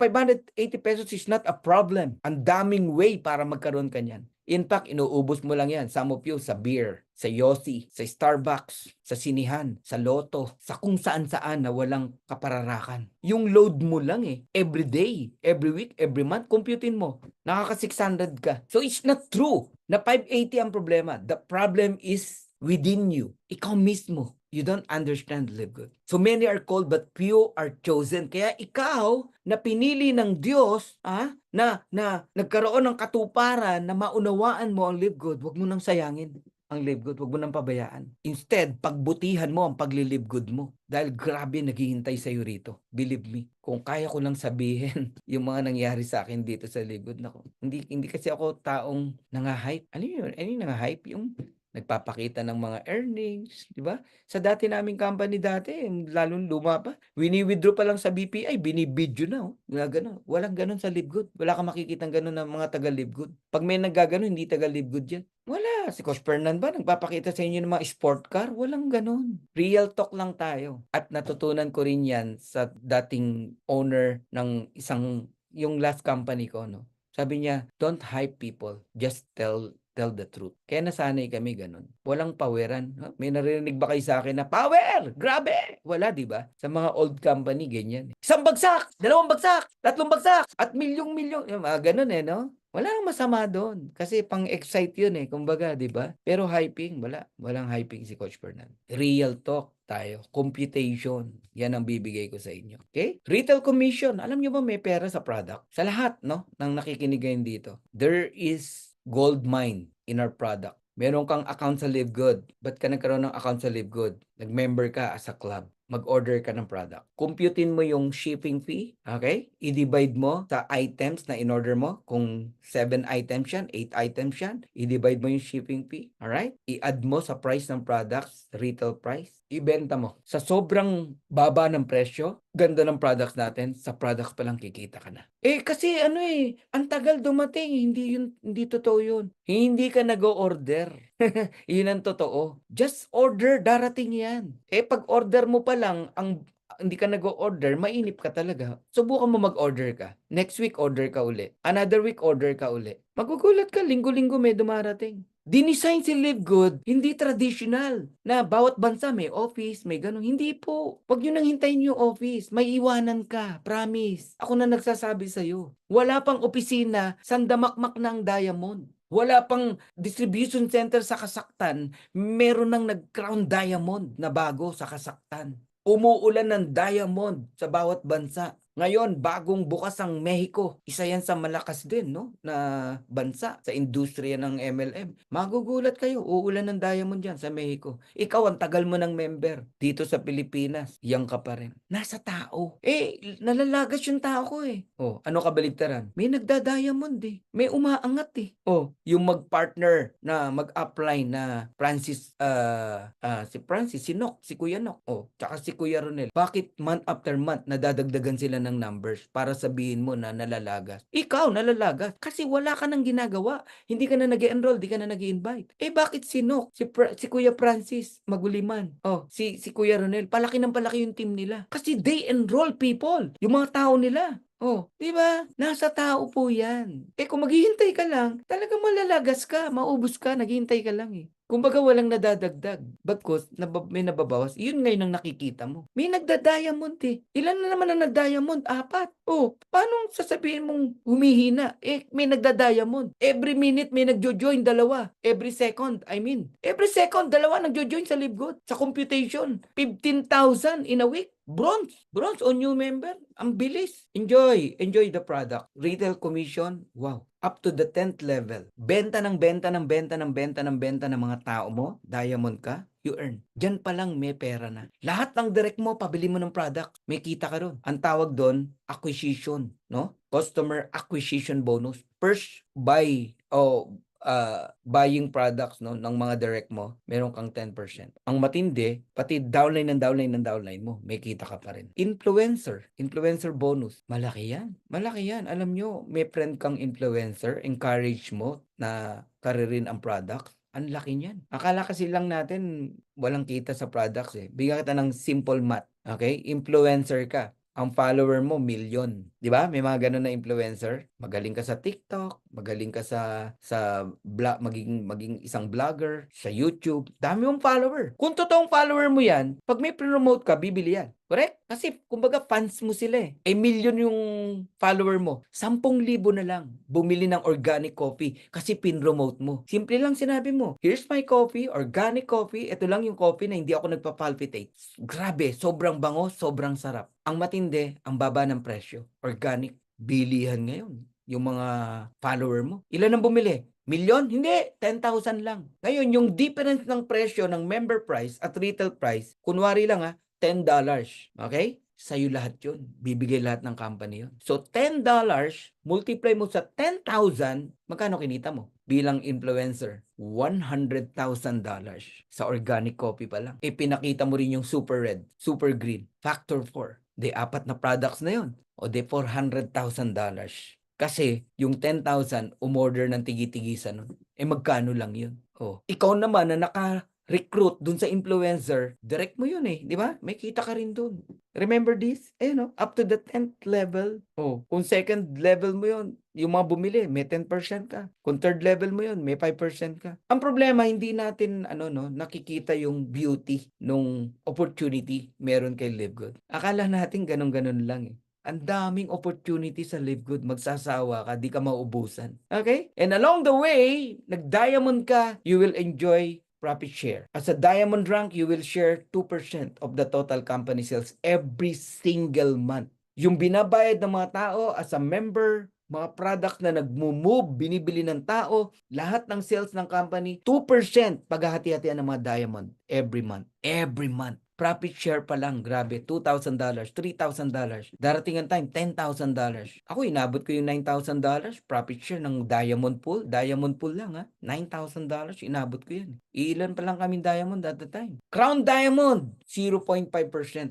S1: 580 pesos is not a problem. Ang daming way para magkaroon ka niyan. In fact, inuubos mo lang yan. Some of you sa beer, sa Yossi, sa Starbucks, sa sinihan, sa Lotto, sa kung saan-saan na walang kapararakan. Yung load mo lang eh. Every day, every week, every month, computein mo. Nakaka-600 ka. So it's not true na 580 ang problema. The problem is within you. Ikaw mismo. You don't understand Live Good. So many are called but few are chosen. Kaya ikaw na pinili ng Diyos, na nagkaroon ng katuparan na maunawaan mo ang Live Good, wag mo nang sayangin ang Live Good, wag mo nang pabayaan. Instead, pagbutihan mo ang pagli-Live Good mo. Dahil grabe naghihintay sa'yo rito. Believe me, kung kaya ko lang sabihin yung mga nangyari sa akin dito sa Live Good, nako, hindi kasi ako taong nanga-hype. Ano yun? Ano yung nanga-hype? Yung nagpapakita ng mga earnings, di ba? Sa dati naming company dati, lalong luma pa, wini-withdraw pa lang sa BPI, binibidyo na, oh. Gano'n. Walang gano'n sa Live Good. Wala kang makikitang gano'n ng mga taga Live Good. Pag may naggagano, hindi taga Live Good yan. Wala. Si Coach Fernan ba, nagpapakita sa inyo ng mga sport car? Walang gano'n. Real talk lang tayo. At natutunan ko rin yan sa dating owner ng yung last company ko, no? Sabi niya, don't hype people, just tell the truth. Kaya nasanay kami ganun. Walang poweran. May narinig ba kayo sa akin na, power! Grabe! Wala, di ba? Sa mga old company, ganyan. 1 bagsak! 2 bagsak! 3 bagsak! At milyong-milyon. Ganun no? Wala nang masama doon. Kasi pang-excite yun kumbaga, di ba? Pero hyping, wala. Walang hyping si Coach Fernan. Real talk tayo. Computation. Yan ang bibigay ko sa inyo. Okay? Retail commission. Alam nyo ba may pera sa product? Sa lahat, no? Nang nakikinig ngayon dito. There is gold mine in our product. Meron kang account sa Live Good. Ba't ka nagkaroon ng account sa Live Good? Nag-member ka as a club. Mag-order ka ng product. Computein mo yung shipping fee. Okay? I-divide mo sa items na in-order mo. Kung 7 items yan, 8 items yan, i-divide mo yung shipping fee. Alright? I-add mo sa price ng products, retail price. ibenta mo. Sa sobrang baba ng presyo, ganda ng products natin, sa products pa lang kikita ka na. Kasi ang tagal dumating, hindi totoo yun. Hindi ka nag-o-order. Yun ang totoo. Just order, darating yan. Pag order mo pa lang, hindi ka nag-o-order, mainip ka talaga. Subukan mo mag-order ka. Next week, order ka uli. Another week, order ka uli. Magugulat ka, linggo-linggo may dumarating. Dinesign si Live Good, hindi traditional na bawat bansa may office, may ganun. Hindi po. Huwag nyo nang hintayin yung office. May iwanan ka. Promise. Ako na nagsasabi sa'yo. Wala pang opisina, sandamakmak na ang Diamond. Wala pang distribution center sa Kasakhstan. Meron nang nag-crown diamond na bago sa Kasakhstan. Umuulan ng diamond sa bawat bansa. Ngayon, bagong bukas ang Mexico. Isa yan sa malakas din, no? Na bansa sa industriya ng MLM. Magugulat kayo, uulan ng diamond dyan sa Mexico. Ikaw, ang tagal mo ng member. Dito sa Pilipinas, yang ka pa rin. Nasa tao. Nalalagas yung tao ko eh. Ano kabaligtaran? May nagda-diamond eh. May umaangat eh. Yung mag-partner na mag-apply na si Francis, si Nok, si Kuya Nok. Tsaka si Kuya Ronel. Bakit month after month nadadagdagan sila ng numbers para sabihin mo na nalalagas? Ikaw nalalagas kasi wala ka nang ginagawa. Hindi ka na nag-enroll, di ka na nag-invite. Bakit si Nok, si Kuya Francis Maguliman, si Kuya Ronel, palaki ng palaki yung team nila. Kasi they enroll people, yung mga tao nila. Di ba? Nasa tao po yan. Kung maghihintay ka lang, talagang malalagas ka, maubos ka, naghihintay ka lang eh. Kumbaga walang nadadagdag. Bagkus, may nababawas. Yun ngayon ang nakikita mo. May nagda-diamond eh. Ilan na naman ang nag-diamond? 4. Paano sasabihin mong humihina? May nagda-diamond. Every minute may nagjo-join, 2. Every second, Every second, 2 nagjo-join sa LiveGood. Sa computation, 15,000 in a week. Bronze on new member. Ang bilis. Enjoy the product. Retail commission, wow. Up to the 10th level. Benta ng mga tao mo, diamond ka, you earn. Diyan pa lang may pera na. Lahat ng direct mo, pabili mo ng product, may kita ka ron. Ang tawag doon, acquisition, no? Customer acquisition bonus. First buy buying products no ng mga direct mo, meron kang 10%. Ang matindi, pati downline mo, may kita ka pa rin. Influencer bonus, malaki yan. Alam nyo, may friend kang influencer, encourage mo na karirin ang product. Ang laki niyan. Akala kasi lang natin walang kita sa products eh. Bigyan kita ng simple math. Okay? Influencer ka. Ang follower mo, 1,000,000. Di ba? May mga ganun na influencer. Magaling ka sa TikTok, magaling ka sa maging isang vlogger, sa YouTube. Dami mong follower. Kung totoong follower mo yan, pag may promote ka, bibili yan. Correct? Kasi, kumbaga, fans mo sila eh. 1,000,000 yung follower mo. 10,000 na lang. Bumili ng organic coffee kasi pinromote mo. Simple lang sinabi mo, here's my coffee, organic coffee. Ito lang yung coffee na hindi ako nagpa-palpitate. Grabe, sobrang bango, sobrang sarap. Ang matindi, ang baba ng presyo. Organic, bilihan ngayon. Yung mga follower mo. Ilan ang bumili? 1,000,000? Hindi, 10,000 lang. Ngayon, yung difference ng presyo ng member price at retail price, kunwari lang $10. Okay? Sa'yo lahat yun. Bibigay lahat ng company yun. So, $10, multiply mo sa 10,000, magkano kinita mo? Bilang influencer, $100,000 sa organic coffee pa lang. Pinakita mo rin yung super red, super green, factor 4. 4 na products na yun. O $400,000. Kasi yung 10,000, umorder ng tigi-tigisan nun. Magkano lang yun? Ikaw naman na naka-recruit dun sa influencer, direct mo yun di ba? May kita ka rin dun. Remember this? Up to the 10th level. Kung second level mo yun, yung mga bumili, may 10% ka. Kung third level mo yun, may 5% ka. Ang problema, hindi natin nakikita yung beauty nung opportunity meron kay LiveGood. Akala natin ganun-ganun lang Ang daming opportunity sa LiveGood. Magsasawa ka, di ka maubusan. Okay? And along the way, nag-diamond ka, you will enjoy profit share. As a diamond rank, you will share 2% of the total company sales every single month. Yung binabayad ng mga tao as a member, mga product na nagmo-move, binibili ng tao, lahat ng sales ng company, 2% paghahati-hatian ng mga diamond every month. Every month. profit share pa lang, grabe, $2,000, $3,000. Darating ang time, $10,000. Ako, inabot ko yung $9,000 profit share ng Diamond Pool. Diamond Pool lang, ha? $9,000, inabot ko yan. Ilan pa lang kaming Diamond at the time. Crown Diamond, 0.5%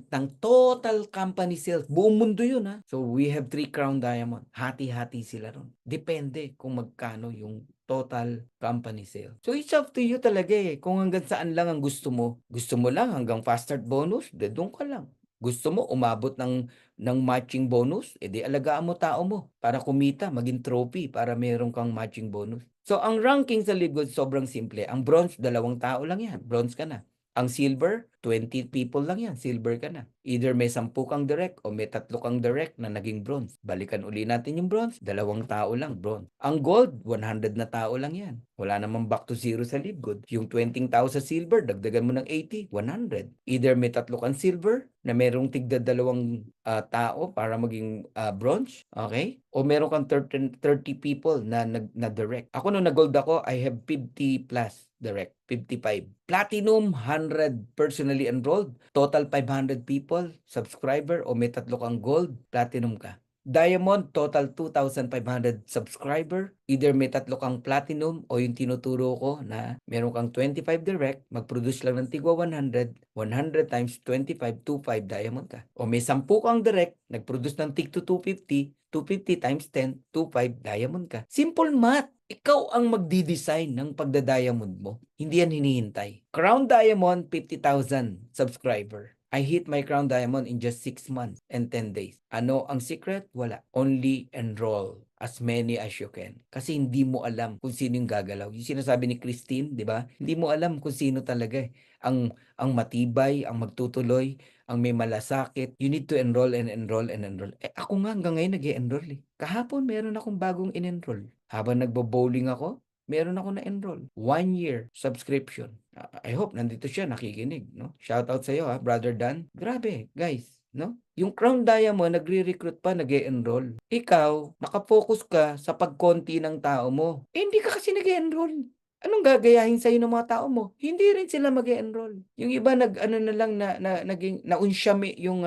S1: ng total company sales. Buong mundo yun, ha? So, we have 3 Crown Diamond. Hati-hati sila ron. Depende kung magkano yung total company sale. So, it's up to you talaga eh. Kung hanggang saan lang ang gusto mo. Gusto mo lang hanggang fast start bonus, doon ka lang. Gusto mo umabot ng matching bonus, edi alagaan mo tao mo para kumita, maging trophy para meron kang matching bonus. So, ang ranking sa Live Good sobrang simple. Ang bronze, 2 tao lang yan. Bronze ka na. Ang silver, 20 people lang yan. Silver ka na. Either may 10 kang direct o may 3 kang direct na naging bronze. Balikan uli natin yung bronze, 2 tao lang bronze. Ang gold, 100 na tao lang yan. Wala namang back to zero sa Live Good. Yung 20 tao sa silver, dagdagan mo ng 80, 100. Either may 3 kang silver na merong tigda 2 tao para maging bronze, okay? O meron kang 30 people na direct. Ako nung nag-gold ako, I have 50 plus direct, 55. Platinum, 100 personally enrolled. Total 500 people, subscriber, o may 3 kang gold, platinum ka. Diamond, total 2,500 subscriber. Either may 3 kang platinum o yung tinuturo ko na meron kang 25 direct, mag-produce lang ng tigwa 100, 100 times 25, 25 diamond ka. O may 10 kang direct, nag-produce ng tig to 250, 250 times 10, 25 diamond ka. Simple math. Ikaw ang magdi-design ng pagda-diamond mo. Hindi yan hinihintay. Crown Diamond, 50,000 subscriber. I hit my Crown Diamond in just 6 months and 10 days. Ano ang secret? Wala. Only enroll as many as you can. Kasi hindi mo alam kung sino yung gagalaw. Yung sinasabi ni Christine, di ba? Hindi mo alam kung sino talaga eh. Ang matibay, ang magtutuloy, ang may malasakit. You need to enroll and enroll and enroll. Ako nga hanggang ngayon nag-e-enroll eh. Kahapon meron akong bagong in-enroll. Habang nagbo-bowling ako, meron ako na-enroll. 1 year subscription. I hope nandito siya nakikinig, no? Shout out sa iyo, Brother Dan. Grabe, guys, no? Yung Crown Diamond nagre-recruit pa, nag-e-enroll. Ikaw, nakafocus ka sa pagkonti ng tao mo. Hindi ka kasi nag-e-enroll. Anong gagayahin sa'yo ng mga tao mo? Hindi rin sila mag-e-enroll. Yung iba nag-ano na lang naging naunsyami yung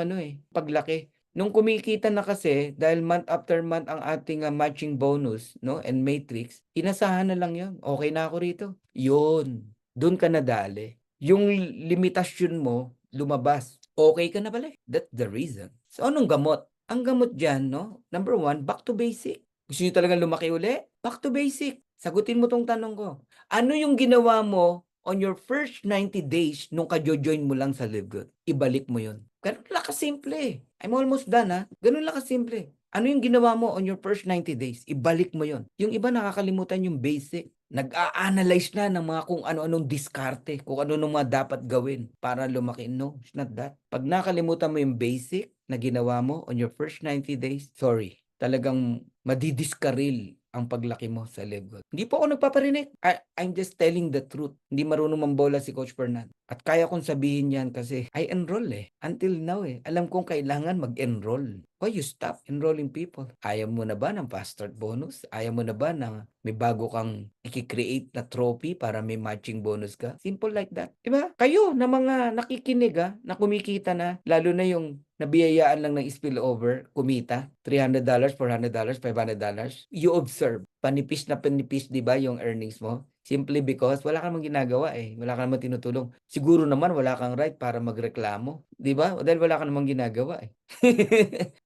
S1: paglaki. Nung kumikita na kasi, dahil month after month ang ating matching bonus, no, and matrix, inasahan na lang yun. Okay na ako rito. Yun. Doon ka nadali. Yung limitasyon mo, lumabas. Okay ka na pala. That's the reason. So, anong gamot? Ang gamot dyan, no? Number 1, back to basic. Gusto nyo talagang lumaki uli? Back to basic. Sagutin mo tong tanong ko. Ano yung ginawa mo on your first 90 days nung ka-join mo lang sa Live Good? Ibalik mo yun. Ganun lang kasimple. I'm almost done ha. Ganun lang kasimple. Ano yung ginawa mo on your first 90 days? Ibalik mo yon. Yung iba nakakalimutan yung basic. Nag-a-analyze na ng mga kung ano-anong diskarte, kung ano mga dapat gawin para lumaki. No, it's not that. Pag nakalimutan mo yung basic na ginawa mo on your first 90 days, sorry. Talagang madidiskaril ang paglaki mo sa Live Good. Hindi po ako nagpaparinig. I'm just telling the truth. Hindi marunong mambola si Coach Fernand. At kaya kong sabihin yan kasi I enroll eh. Until now eh. Alam kong kailangan mag-enroll. Why you stop enrolling people? Ayaw mo na ba ng fast start bonus? Ayaw mo na ba na may bago kang i-create na trophy para may matching bonus ka? Simple like that. Diba? Kayo na mga nakikinig na kumikita na, lalo na yung nabiyayaan lang ng spillover, kumita, $300, $400, $500, you observe, panipis na panipis, di ba, yung earnings mo? Simply because wala kang ginagawa eh. Wala kang naman tinutulong. Siguro naman wala kang right para magreklamo. Di ba? Dahil wala kang namang ginagawa eh.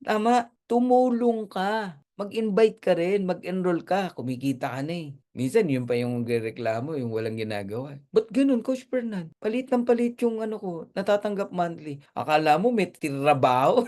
S1: Tama, tumulong ka. Mag-invite ka rin, mag-enroll ka, kumikita ka na eh. Minsan yun pa yung magreklamo, yung walang ginagawa. Ba't ganun, Coach Fernand? Palit ng palit yung ko, natatanggap monthly. Akala mo may trabaho.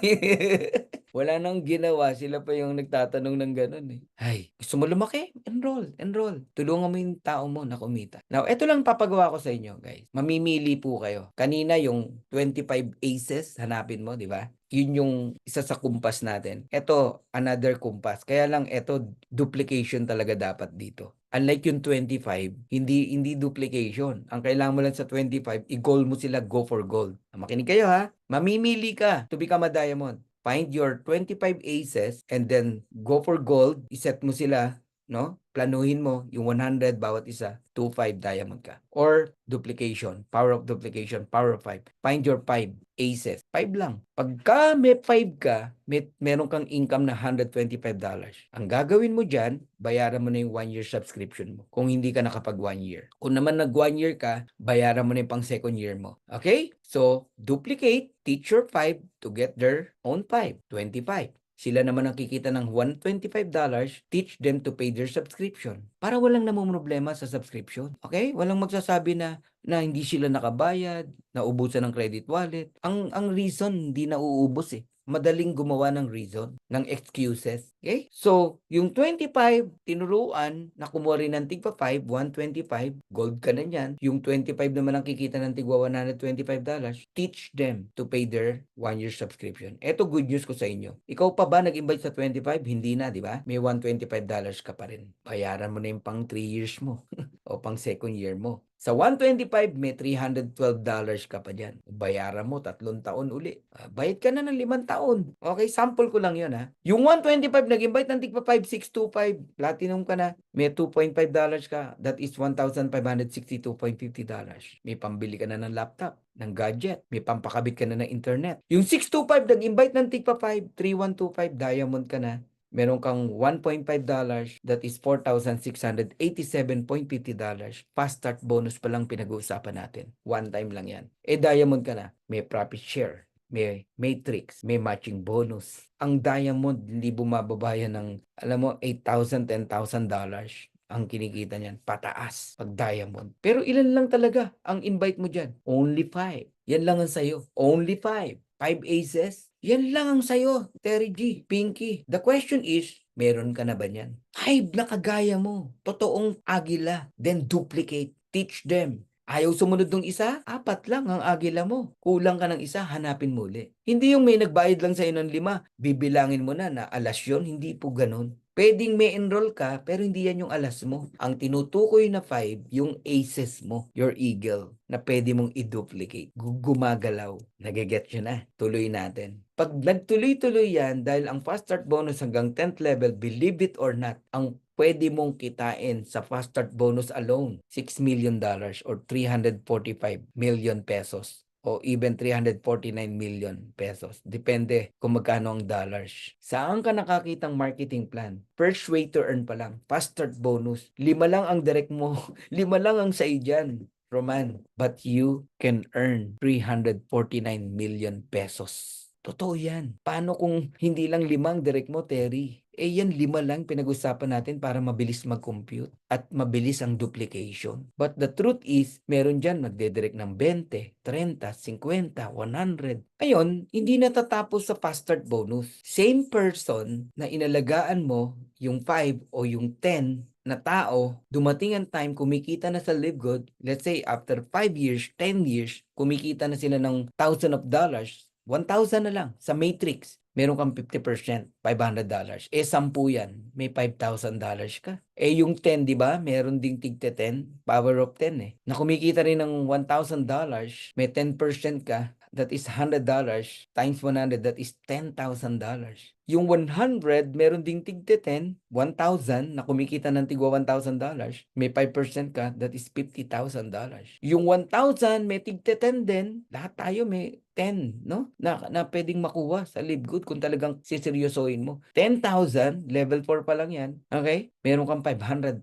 S1: Wala nang ginawa, sila pa yung nagtatanong ng ganun eh. Ay, gusto mo lumaki? Enroll, enroll. Tulungan mo yung tao mo na kumita. Now, ito lang papagawa ko sa inyo, guys. Mamimili po kayo. Kanina yung 25 aces, hanapin mo, di ba? Yun yung isa sa kumpas natin. Ito, another kumpas. Kaya lang ito, duplication talaga dapat dito. Unlike yung 25, hindi duplication. Ang kailangan mo lang sa 25, i-goal mo sila, go for gold. Makinig kayo ha. Mamimili ka to become a diamond. Find your 25 aces and then go for gold. Iset mo sila no? Planuhin mo yung 100 bawat isa, 2-5 diamond ka. Or duplication, power of duplication, power of 5. Find your 5 aces. 5 lang. Pagka may 5 ka, meron kang income na $125. Ang gagawin mo dyan, bayaran mo na yung 1 year subscription mo. Kung hindi ka nakapag 1 year. Kung naman nag 1 year ka, bayaran mo na yung pang second year mo. Okay? So, duplicate, teach your 5 to get their own 5, 25. Sila naman ang kikita ng $125, teach them to pay their subscription. Para walang namumroblema sa subscription. Okay? Walang magsasabi na hindi sila nakabayad, naubusan ng credit wallet. Ang reason hindi nauubos eh. Madaling gumawa ng reason, ng excuses. Okay? So, yung 25, tinuruan na kumuha rin ng tigpa 5, 125, gold ka na yan. Yung 25 naman ang kikita ng tigwa $125, teach them to pay their 1 year subscription. Ito good news ko sa inyo. Ikaw pa ba nag-invite sa 25? Hindi na, di ba? May $125 ka pa rin. Bayaran mo na yung pang 3 years mo o pang second year mo. Sa 125, may $312 ka pa dyan. Bayaran mo, 3 taon uli. Bayad ka na ng 5 taon. Okay, sample ko lang yun ha. Yung 125, nag-invite ng tigpa 5625, platinum ka na, may $2.5 ka. That is $1,562.50. May pambili ka na ng laptop, ng gadget, may pampakabit ka na ng internet. Yung 625, nag-invite ng tigpa 5, 3125, diamond ka na. Meron kang $1.5, that is $4,687.50. Fast start bonus pa lang pinag-uusapan natin. One time lang yan. Diamond ka na. May profit share, may matrix, may matching bonus. Ang diamond, hindi bumababa yan ng, alam mo, $8,000, $10,000 ang kinikita niyan. Pataas pag diamond. Pero ilan lang talaga ang invite mo dyan? Only 5. Yan lang ang sayo. Only 5. 5 aces. Yan lang ang sayo, Terry G, Pinky. The question is, meron ka na ba niyan? 5 na kagaya mo. Totoong agila. Then duplicate. Teach them. Ayaw sumunod ng isa? 4 lang ang agila mo. Kulang ka ng isa, hanapin muli. Hindi yung may nagbayad lang sa'yo ng 5, bibilangin mo na alas yun. Hindi po ganun. Pwedeng may enroll ka, pero hindi yan yung alas mo. Ang tinutukoy na 5, yung aces mo, your eagle, na pwede mong i-duplicate. Gumagalaw. Nageget yun na. Tuloy natin. Pag nagtuloy-tuloy yan, dahil ang fast start bonus hanggang 10th level, believe it or not, ang pwede mong kitain sa fast start bonus alone, $6 million or 345 million pesos. O even 349 million pesos. Depende kung magkano ang dollars. Saan ka nakakitang marketing plan? First way to earn pa lang. Fast start bonus. 5 lang ang direct mo. 5 lang ang sa'yo dyan, Roman. But you can earn 349 million pesos. Totoo yan. Paano kung hindi lang 5 direct mo, Terry? Yan 5 lang pinag-usapan natin para mabilis mag-compute at mabilis ang duplication. But the truth is, meron dyan magdedirect ng 20, 30, 50, 100. Ngayon, hindi natatapos sa fast start bonus. Same person na inalagaan mo yung 5 o yung 10 na tao, dumating ang time, kumikita na sa Live Good. Let's say, after 5 years, 10 years, kumikita na sila ng $1,000. 1,000 na lang sa matrix. Meron kang 50%, $500. 10 yan, may $5,000 ka. Yung 10, di ba? Meron ding tigte 10, power of 10 eh. Na kumikita rin ng $1,000, may 10% ka, that is $100 times 100, that is $10,000. Yung 100, meron ding tigte 10, 1,000 na kumikita ng tigwa $1,000, may 5% ka, that is $50,000. Yung 1,000, may tigte 10 din, lahat tayo may 10, no? Na pwedeng makuha sa Live Good kung talagang siseryosohin mo. 10,000, level 4 pa lang yan, okay? Meron kang $500,000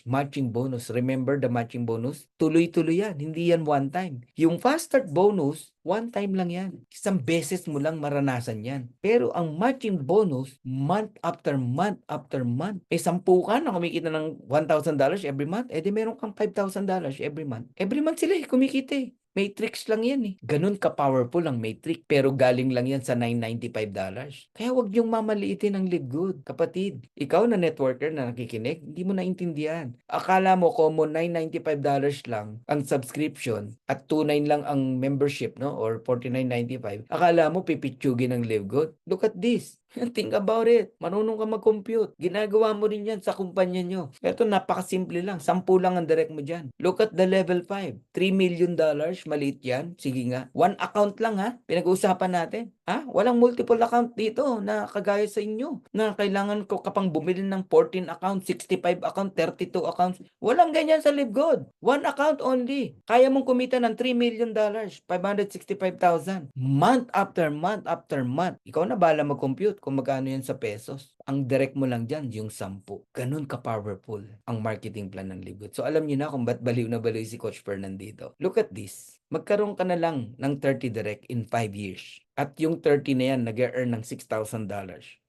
S1: matching bonus. Remember the matching bonus? Tuloy-tuloy yan, hindi yan one time. Yung fast start bonus, one time lang yan. Isang beses mo lang maranasan yan. Pero ang matching bonus, month after month after month. 10 ka na kumikita ng $1,000 every month, di meron kang $5,000 every month. Every month sila kumikita eh. Matrix lang yan eh. Ganun ka-powerful ang matrix. Pero galing lang yan sa $995. Kaya wag niyong mamaliitin ang Live Good. Kapatid, ikaw na networker na nakikinig, hindi mo naintindihan. Akala mo common $995 lang ang subscription at $2,900 lang ang membership, no? Or $49.95. Akala mo pipitsugin ang Live Good? Look at this. Think about it. Marunong ka mag-compute. Ginagawa mo rin yan sa kumpanya nyo. Ito, napakasimple lang. 10 lang ang direct mo dyan. Look at the level 5. $3 million. Maliit yan. Sige nga. One account lang ha. Pinag-uusapan natin. Walang multiple account dito na kagaya sa inyo na kailangan ko ka pang bumili ng 14 account, 65 account, 32 accounts. Walang ganyan sa LiveGood. One account only. Kaya mong kumita ng $3 million, 565,000. Month after month after month. Ikaw na bahala mag-compute kung magkano yan sa pesos. Ang direct mo lang dyan, yung 10. Ganun ka-powerful ang marketing plan ng LiveGood. So alam niyo na kung ba't baliw na baliw si Coach Fernandito. Look at this. Magkaroon ka na lang ng 30 direct in 5 years. At yung 30 na yan, nag-earn ng $6,000.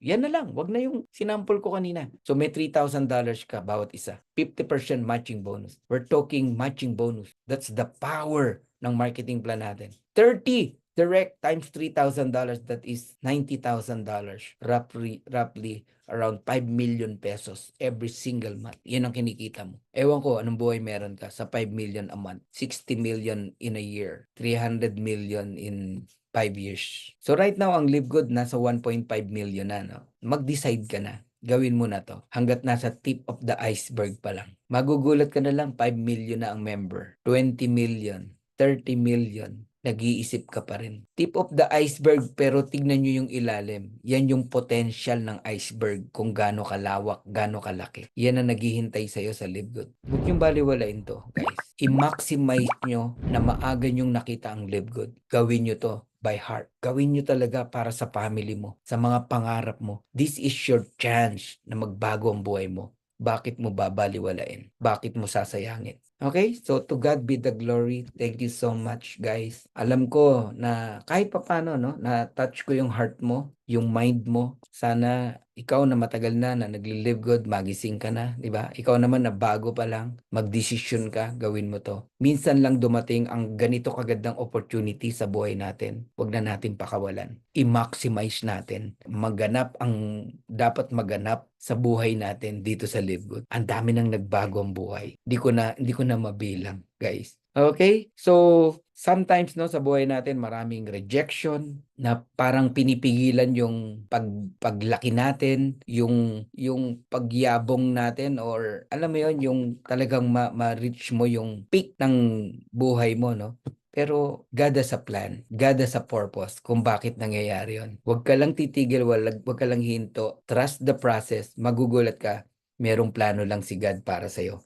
S1: Yan na lang. Wag na yung sinample ko kanina. So may $3,000 ka bawat isa. 50% matching bonus. We're talking matching bonus. That's the power ng marketing plan natin. 30 direct times $3,000, that is $90,000. Roughly around 5 million pesos every single month. Yan ang kinikita mo. Ewan ko anong buhay meron ka sa 5 million a month, 60 million in a year, 300 million in 5 years. So right now, ang LiveGood nasa 1.5 million na. No? Mag-decide ka na. Gawin mo na to. Hanggat nasa tip of the iceberg pa lang. Magugulat ka na lang, 5 million na ang member. 20 million, 30 million. Nag-iisip ka pa rin. Tip of the iceberg, pero tignan nyo yung ilalim. Yan yung potential ng iceberg kung gaano kalawak, gaano kalaki. Yan ang naghihintay sa'yo sa LiveGood. Huwag yung baliwalain to, guys. I-maximize nyo na maaga nyong nakita ang LiveGood. Gawin nyo to by heart. Gawin nyo talaga para sa family mo, sa mga pangarap mo. This is your chance na magbago ang buhay mo. Bakit mo babaliwalain? Bakit mo sasayangin? Okay? So, to God be the glory. Thank you so much, guys. Alam ko na kahit papano, no, na-touch ko yung heart mo, yung mind mo. Sana ikaw na matagal na nagli-live good, magising ka na, di ba? Ikaw naman na bago pa lang, magdesisyon ka, gawin mo to. Minsan lang dumating ang ganito kagandang opportunity sa buhay natin. Huwag na natin pakawalan. I-maximize natin. Maganap ang dapat maganap sa buhay natin dito sa Live Good. Ang dami nang nagbago ang buhay. Hindi ko na mabilang, guys. Okay? So, sometimes no sa buhay natin maraming rejection na parang pinipigilan yung paglaki natin, yung pagyabong natin, or alam mo yon, yung talagang ma-reach mo yung peak ng buhay mo, no? Pero God has a plan, God has a purpose kung bakit nangyayari yon. Huwag ka lang titigil, wag ka lang hinto. Trust the process, magugulat ka. Merong plano lang si God para sa'yo.